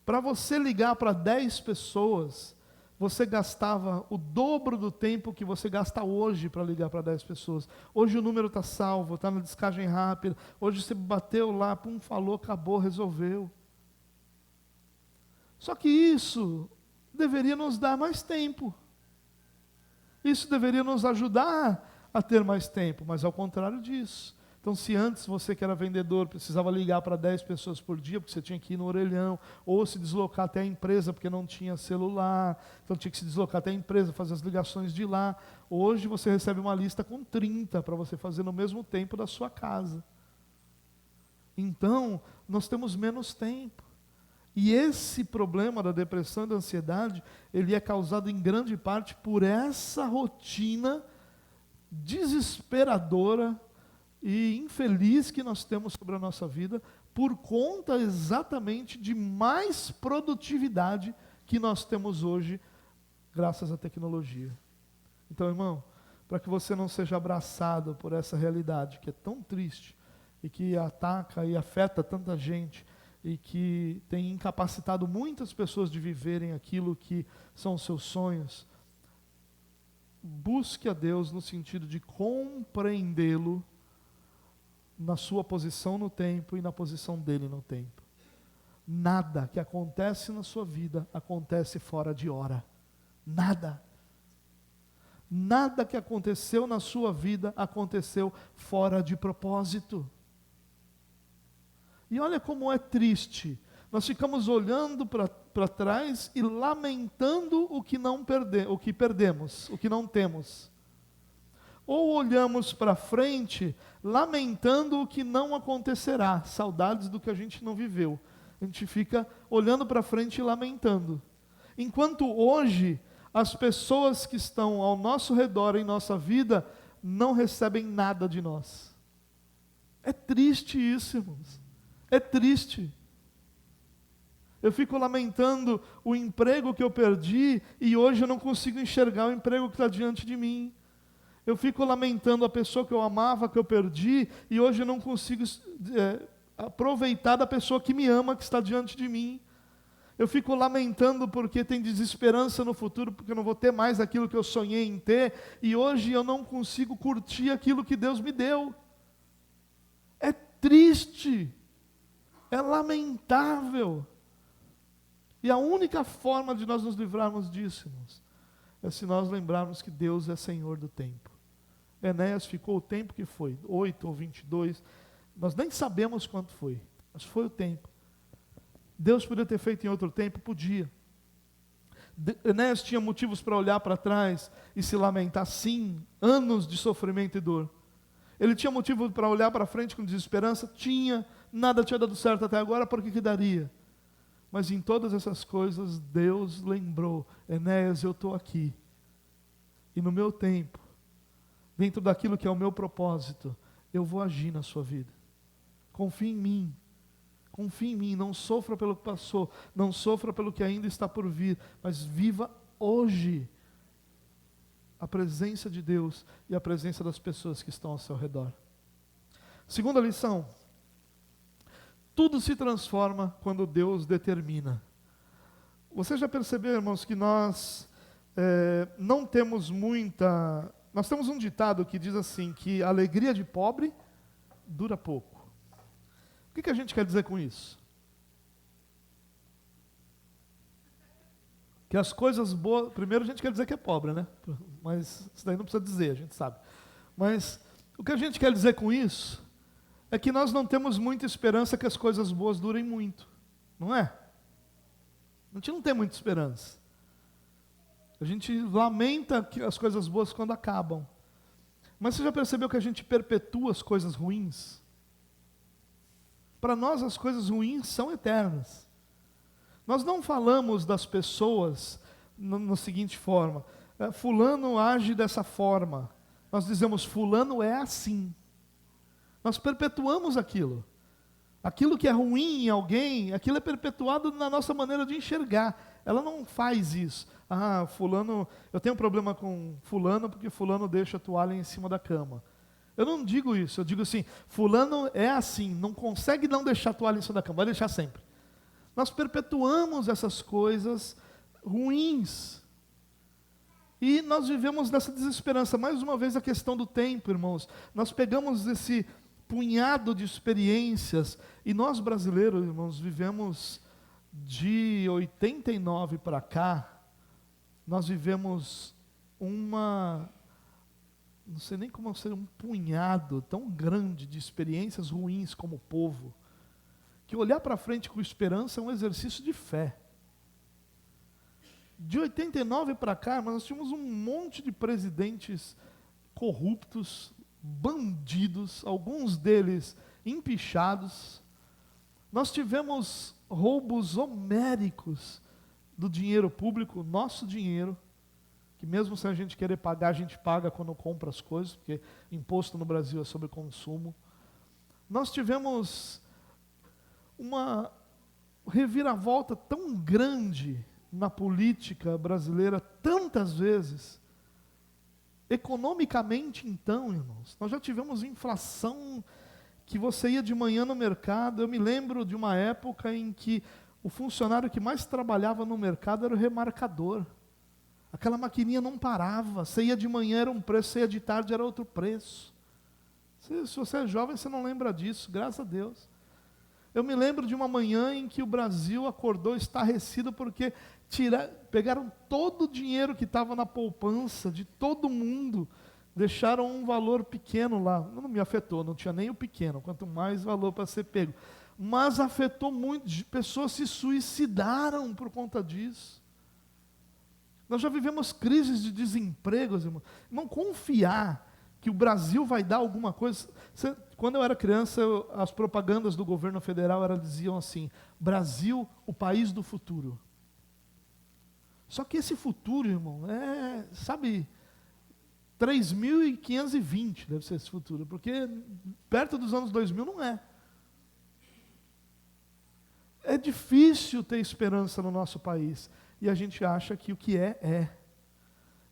Para você ligar para 10 pessoas, você gastava o dobro do tempo que você gasta hoje para ligar para 10 pessoas. Hoje o número está salvo, está na descagem rápida. Hoje você bateu lá, falou, acabou, resolveu. Só que isso deveria nos dar mais tempo. Isso deveria nos ajudar a ter mais tempo, mas ao contrário disso. Então, se antes você que era vendedor precisava ligar para 10 pessoas por dia, porque você tinha que ir no orelhão, ou se deslocar até a empresa, porque não tinha celular, então tinha que se deslocar até a empresa, fazer as ligações de lá. Hoje você recebe uma lista com 30 para você fazer no mesmo tempo da sua casa. Então, nós temos menos tempo. E esse problema da depressão e da ansiedade, ele é causado em grande parte por essa rotina desesperadora e infeliz que nós temos sobre a nossa vida, por conta exatamente de mais produtividade que nós temos hoje, graças à tecnologia. Então, irmão, para que você não seja abraçado por essa realidade que é tão triste, e que ataca e afeta tanta gente, e que tem incapacitado muitas pessoas de viverem aquilo que são os seus sonhos, busque a Deus no sentido de compreendê-lo, na sua posição no tempo e na posição dele no tempo. Nada que acontece na sua vida acontece fora de hora. Nada. Nada que aconteceu na sua vida aconteceu fora de propósito. E olha como é triste. Nós ficamos olhando para trás e lamentando o que o que perdemos, o que não temos. Ou olhamos para frente, lamentando o que não acontecerá, saudades do que a gente não viveu. A gente fica olhando para frente e lamentando. Enquanto hoje, as pessoas que estão ao nosso redor em nossa vida não recebem nada de nós. É triste isso, irmãos. É triste. Eu fico lamentando o emprego que eu perdi e hoje eu não consigo enxergar o emprego que está diante de mim. Eu fico lamentando a pessoa que eu amava, que eu perdi, e hoje eu não consigo aproveitar da pessoa que me ama, que está diante de mim. Eu fico lamentando porque tem desesperança no futuro, porque eu não vou ter mais aquilo que eu sonhei em ter, e hoje eu não consigo curtir aquilo que Deus me deu. É triste, é lamentável. E a única forma de nós nos livrarmos disso, irmãos, é se nós lembrarmos que Deus é Senhor do tempo. Enéas ficou o tempo que foi, 8 ou 22, nós nem sabemos quanto foi, mas foi o tempo. Deus podia ter feito em outro tempo? Podia. Enéas tinha motivos para olhar para trás e se lamentar, sim, anos de sofrimento e dor. Ele tinha motivo para olhar para frente com desesperança? Tinha, nada tinha dado certo até agora, por que daria? Mas em todas essas coisas, Deus lembrou, Enéas, eu estou aqui. E no meu tempo, dentro daquilo que é o meu propósito, eu vou agir na sua vida. Confie em mim. Confie em mim, não sofra pelo que passou, não sofra pelo que ainda está por vir, mas viva hoje a presença de Deus e a presença das pessoas que estão ao seu redor. Segunda lição. Tudo se transforma quando Deus determina. Você já percebeu, irmãos, que nós não temos muita... Nós temos um ditado que diz assim, que a alegria de pobre dura pouco. O que a gente quer dizer com isso? Que as coisas boas... Primeiro a gente quer dizer que é pobre, né? Mas isso daí não precisa dizer, a gente sabe. Mas o que a gente quer dizer com isso é que nós não temos muita esperança que as coisas boas durem muito. Não é? A gente não tem muita esperança. A gente lamenta que as coisas boas quando acabam. Mas você já percebeu que a gente perpetua as coisas ruins? Para nós as coisas ruins são eternas. Nós não falamos das pessoas na seguinte forma, fulano age dessa forma. Nós dizemos, fulano é assim. Nós perpetuamos aquilo. Aquilo que é ruim em alguém, aquilo é perpetuado na nossa maneira de enxergar. Ela não faz isso. Ah, fulano, eu tenho um problema com fulano porque fulano deixa a toalha em cima da cama. Eu não digo isso, eu digo assim, fulano é assim, não consegue não deixar a toalha em cima da cama, vai deixar sempre. Nós perpetuamos essas coisas ruins. E nós vivemos nessa desesperança. Mais uma vez a questão do tempo, irmãos. Nós pegamos esse punhado de experiências, e nós brasileiros, irmãos, vivemos de 89 para cá, nós vivemos não sei nem como ser um punhado tão grande de experiências ruins como povo, que olhar para frente com esperança é um exercício de fé. De 89 para cá, nós tínhamos um monte de presidentes corruptos, bandidos, alguns deles empichados. Nós tivemos roubos homéricos do dinheiro público, nosso dinheiro, que mesmo se a gente querer pagar, a gente paga quando compra as coisas, porque imposto no Brasil é sobre consumo. Nós tivemos uma reviravolta tão grande na política brasileira, tantas vezes. Economicamente, então, irmãos, nós já tivemos inflação que você ia de manhã no mercado. Eu me lembro de uma época em que o funcionário que mais trabalhava no mercado era o remarcador. Aquela maquininha não parava. Você ia de manhã era um preço, você ia de tarde era outro preço. Se você é jovem, você não lembra disso, graças a Deus. Eu me lembro de uma manhã em que o Brasil acordou estarrecido porque pegaram todo o dinheiro que estava na poupança de todo mundo, deixaram um valor pequeno lá. Não me afetou, não tinha nem o pequeno, quanto mais valor para ser pego. Mas afetou muito, pessoas se suicidaram por conta disso. Nós já vivemos crises de desemprego, irmão. Não confiar que o Brasil vai dar alguma coisa. Quando eu era criança, as propagandas do governo federal diziam assim: Brasil, o país do futuro. Só que esse futuro, irmão, sabe, 3.520 deve ser esse futuro, porque perto dos anos 2000 não é. É difícil ter esperança no nosso país, e a gente acha que o que é.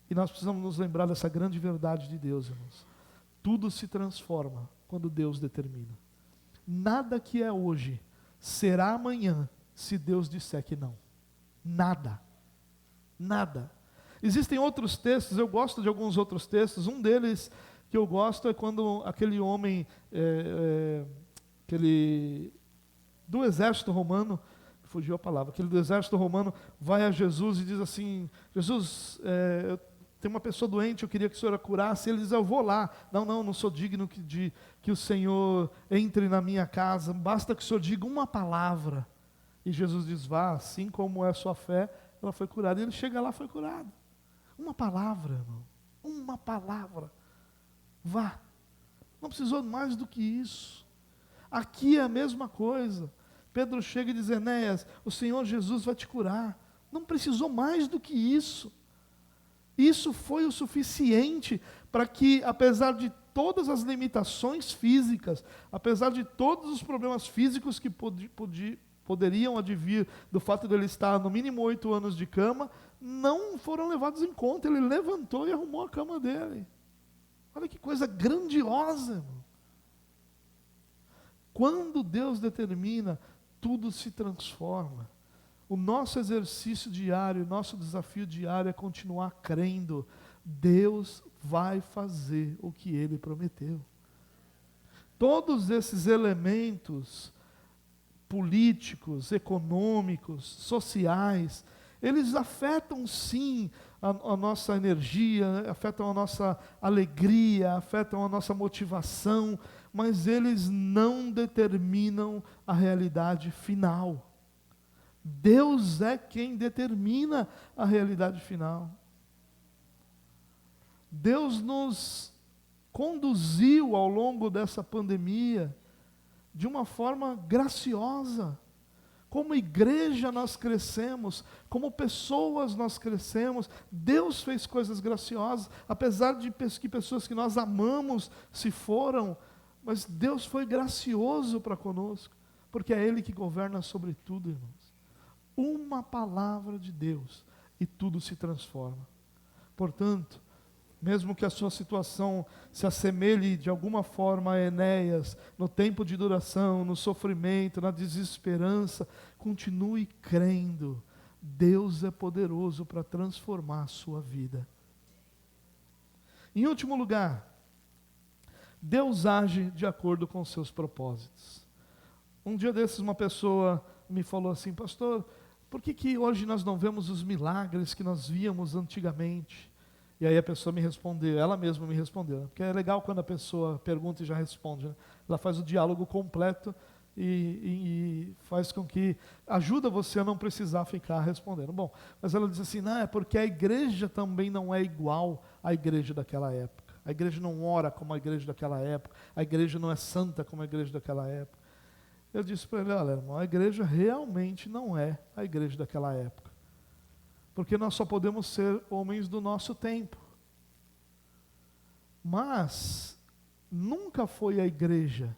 E nós precisamos nos lembrar dessa grande verdade de Deus, irmãos. Tudo se transforma quando Deus determina. Nada que é hoje será amanhã, se Deus disser que não. Nada. Nada. Existem outros textos, eu gosto de alguns outros textos. Um deles que eu gosto é quando aquele homem, do exército romano, fugiu a palavra, aquele do exército romano vai a Jesus e diz assim: Jesus, tem uma pessoa doente, eu queria que o Senhor a curasse. Ele diz: eu vou lá. Não sou digno que o Senhor entre na minha casa, basta que o Senhor diga uma palavra. E Jesus diz: vá, assim como é a sua fé, ela foi curada. E ele chega lá e foi curado. Uma palavra, irmão. Uma palavra. Vá. Não precisou mais do que isso. Aqui é a mesma coisa. Pedro chega e diz: Enéas, o Senhor Jesus vai te curar. Não precisou mais do que isso. Isso foi o suficiente para que, apesar de todas as limitações físicas, apesar de todos os problemas físicos que poderiam advir do fato de ele estar no mínimo 8 anos de cama, não foram levados em conta. Ele levantou e arrumou a cama dele. Olha que coisa grandiosa, irmão. Quando Deus determina, tudo se transforma. O nosso exercício diário, o nosso desafio diário é continuar crendo. Deus vai fazer o que Ele prometeu. Todos esses elementos políticos, econômicos, sociais, eles afetam sim a nossa energia, afetam a nossa alegria, afetam a nossa motivação, mas eles não determinam a realidade final. Deus é quem determina a realidade final. Deus nos conduziu ao longo dessa pandemia de uma forma graciosa. Como igreja nós crescemos, como pessoas nós crescemos. Deus fez coisas graciosas, apesar de que pessoas que nós amamos se foram, mas Deus foi gracioso para conosco, porque é Ele que governa sobre tudo, irmãos. Uma palavra de Deus e tudo se transforma. Portanto, mesmo que a sua situação se assemelhe de alguma forma a Enéas, no tempo de duração, no sofrimento, na desesperança, continue crendo. Deus é poderoso para transformar a sua vida. Em último lugar, Deus age de acordo com os seus propósitos. Um dia desses uma pessoa me falou assim: pastor, por que hoje nós não vemos os milagres que nós víamos antigamente? E aí a pessoa me respondeu, ela mesma me respondeu, porque é legal quando a pessoa pergunta e já responde, né? Ela faz o diálogo completo e faz com que, ajuda você a não precisar ficar respondendo. Bom, mas ela diz assim: não, é porque a igreja também não é igual à igreja daquela época. A igreja não ora como a igreja daquela época, a igreja não é santa como a igreja daquela época. Eu disse para ele: olha, irmão, a igreja realmente não é a igreja daquela época. Porque nós só podemos ser homens do nosso tempo. Mas nunca foi a igreja.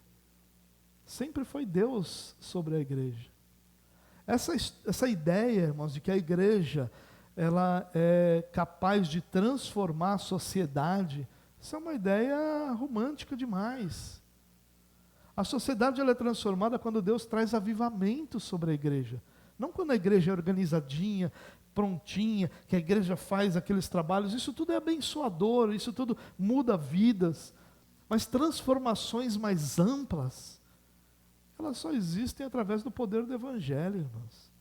Sempre foi Deus sobre a igreja. Essa ideia, irmãos, de que a igreja ela é capaz de transformar a sociedade, isso é uma ideia romântica demais. A sociedade ela é transformada quando Deus traz avivamento sobre a igreja. Não quando a igreja é organizadinha, prontinha, que a igreja faz aqueles trabalhos. Isso tudo é abençoador, isso tudo muda vidas. Mas transformações mais amplas, elas só existem através do poder do Evangelho, irmãos.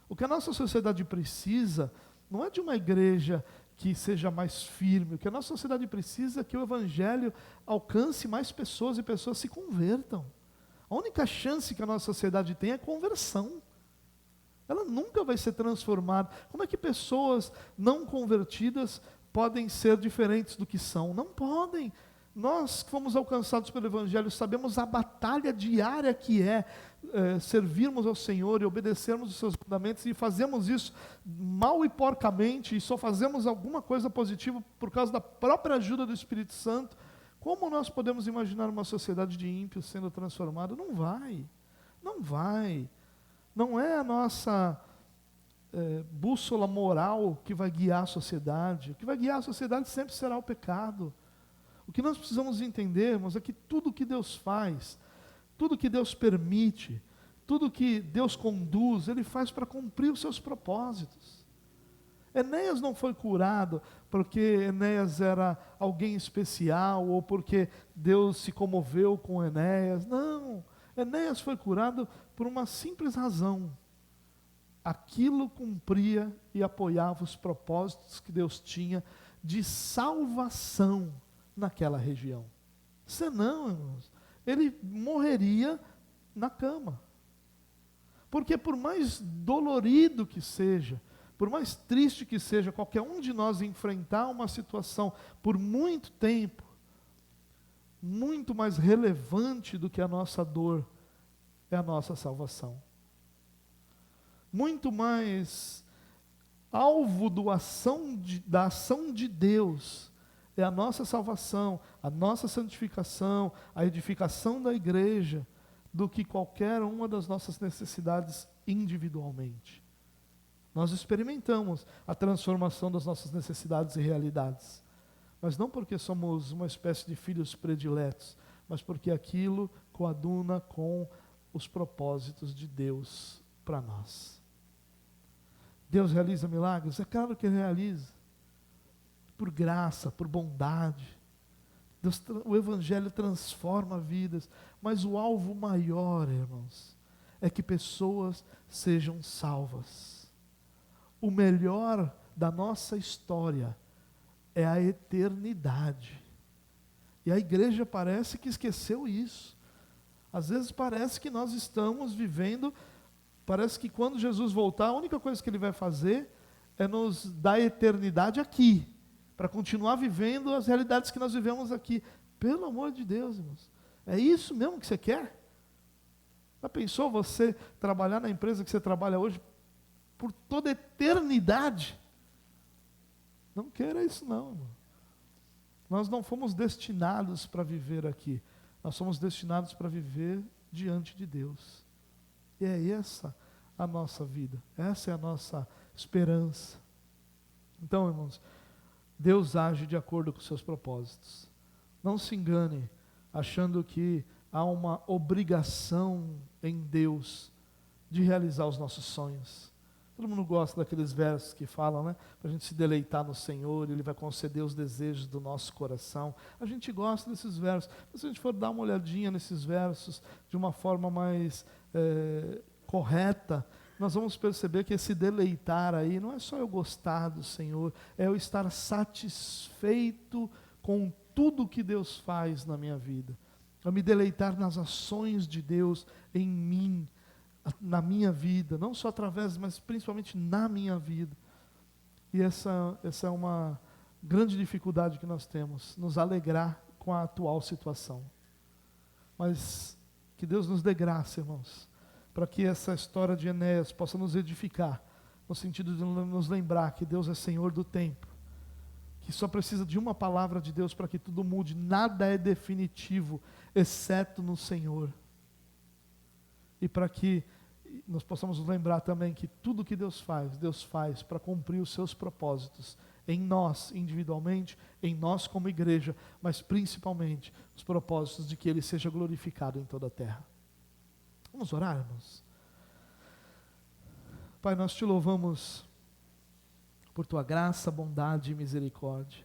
O que a nossa sociedade precisa não é de uma igreja que seja mais firme. O que a nossa sociedade precisa é que o Evangelho alcance mais pessoas e pessoas se convertam. A única chance que a nossa sociedade tem é conversão. Ela nunca vai ser transformada. Como é que pessoas não convertidas podem ser diferentes do que são? Não podem. Nós que fomos alcançados pelo Evangelho sabemos a batalha diária que é servirmos ao Senhor e obedecermos os seus mandamentos, e fazemos isso mal e porcamente, e só fazemos alguma coisa positiva por causa da própria ajuda do Espírito Santo. Como nós podemos imaginar uma sociedade de ímpios sendo transformada? Não vai, não vai. Não é a nossa bússola moral que vai guiar a sociedade. O que vai guiar a sociedade sempre será o pecado. O que nós precisamos entender, irmãos, é que tudo que Deus faz, tudo que Deus permite, tudo que Deus conduz, Ele faz para cumprir os seus propósitos. Enéas não foi curado porque Enéas era alguém especial ou porque Deus se comoveu com Enéas. Não, Enéas foi curado por uma simples razão. Aquilo cumpria e apoiava os propósitos que Deus tinha de salvação naquela região. Senão, irmãos, ele morreria na cama. Porque por mais dolorido que seja, por mais triste que seja, qualquer um de nós enfrentar uma situação por muito tempo, muito mais relevante do que a nossa dor é a nossa salvação. Muito mais alvo da ação de Deus é a nossa salvação, a nossa santificação, a edificação da igreja, do que qualquer uma das nossas necessidades individualmente. Nós experimentamos a transformação das nossas necessidades e realidades, mas não porque somos uma espécie de filhos prediletos, mas porque aquilo coaduna com os propósitos de Deus para nós. Deus realiza milagres? É claro que Ele realiza. Por graça, por bondade. O Evangelho transforma vidas, mas o alvo maior, irmãos, é que pessoas sejam salvas. O melhor da nossa história é a eternidade. E a igreja parece que esqueceu isso. Às vezes parece que nós estamos vivendo, parece que quando Jesus voltar, a única coisa que Ele vai fazer é nos dar eternidade aqui, para continuar vivendo as realidades que nós vivemos aqui. Pelo amor de Deus, irmãos. É isso mesmo que você quer? Já pensou você trabalhar na empresa que você trabalha hoje por toda a eternidade? Não queira isso não, irmão. Nós não fomos destinados para viver aqui. Nós somos destinados para viver diante de Deus. E é essa a nossa vida. Essa é a nossa esperança. Então, irmãos, Deus age de acordo com os seus propósitos. Não se engane achando que há uma obrigação em Deus de realizar os nossos sonhos. Todo mundo gosta daqueles versos que falam, né? Para a gente se deleitar no Senhor, Ele vai conceder os desejos do nosso coração. A gente gosta desses versos. Mas se a gente for dar uma olhadinha nesses versos de uma forma mais correta, nós vamos perceber que esse deleitar aí não é só eu gostar do Senhor, é eu estar satisfeito com tudo que Deus faz na minha vida. Eu me deleitar nas ações de Deus em mim, na minha vida, não só através, mas principalmente na minha vida. E essa é uma grande dificuldade que nós temos, nos alegrar com a atual situação. Mas que Deus nos dê graça, irmãos, para que essa história de Enéas possa nos edificar, no sentido de nos lembrar que Deus é Senhor do tempo, que só precisa de uma palavra de Deus para que tudo mude. Nada é definitivo, exceto no Senhor. E para que nós possamos nos lembrar também que tudo que Deus faz para cumprir os seus propósitos, em nós individualmente, em nós como igreja, mas principalmente os propósitos de que Ele seja glorificado em toda a terra. Vamos orar, irmãos? Pai, nós te louvamos por Tua graça, bondade e misericórdia.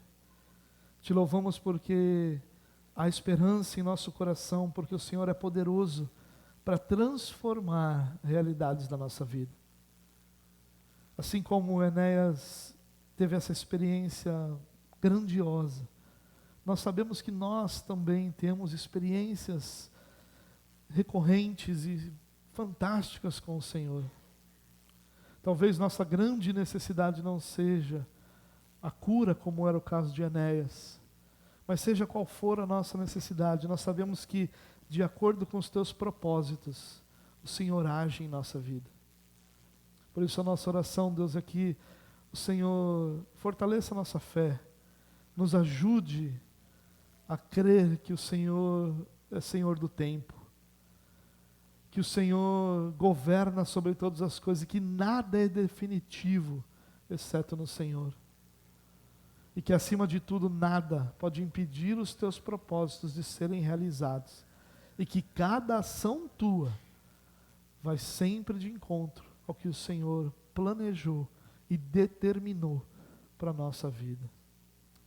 Te louvamos porque Há esperança em nosso coração, porque o Senhor é poderoso para transformar realidades da nossa vida. Assim como Enéas teve essa experiência grandiosa, nós sabemos que nós também temos experiências recorrentes e fantásticas com o Senhor. Talvez nossa grande necessidade não seja a cura, como era o caso de Enéas, mas seja qual for a nossa necessidade, nós sabemos que, de acordo com os teus propósitos, o Senhor age em nossa vida. Por isso a nossa oração, Deus, é que o Senhor fortaleça a nossa fé, nos ajude a crer que o Senhor é Senhor do tempo, que o Senhor governa sobre todas as coisas e que nada é definitivo, exceto no Senhor. E que, acima de tudo, nada pode impedir os teus propósitos de serem realizados. E que cada ação tua vai sempre de encontro ao que o Senhor planejou e determinou para a nossa vida.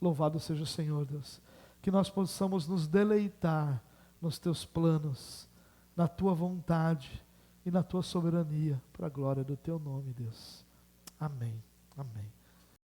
Louvado seja o Senhor, Deus. Que nós possamos nos deleitar nos teus planos, na tua vontade e na tua soberania, para a glória do teu nome, Deus. Amém. Amém.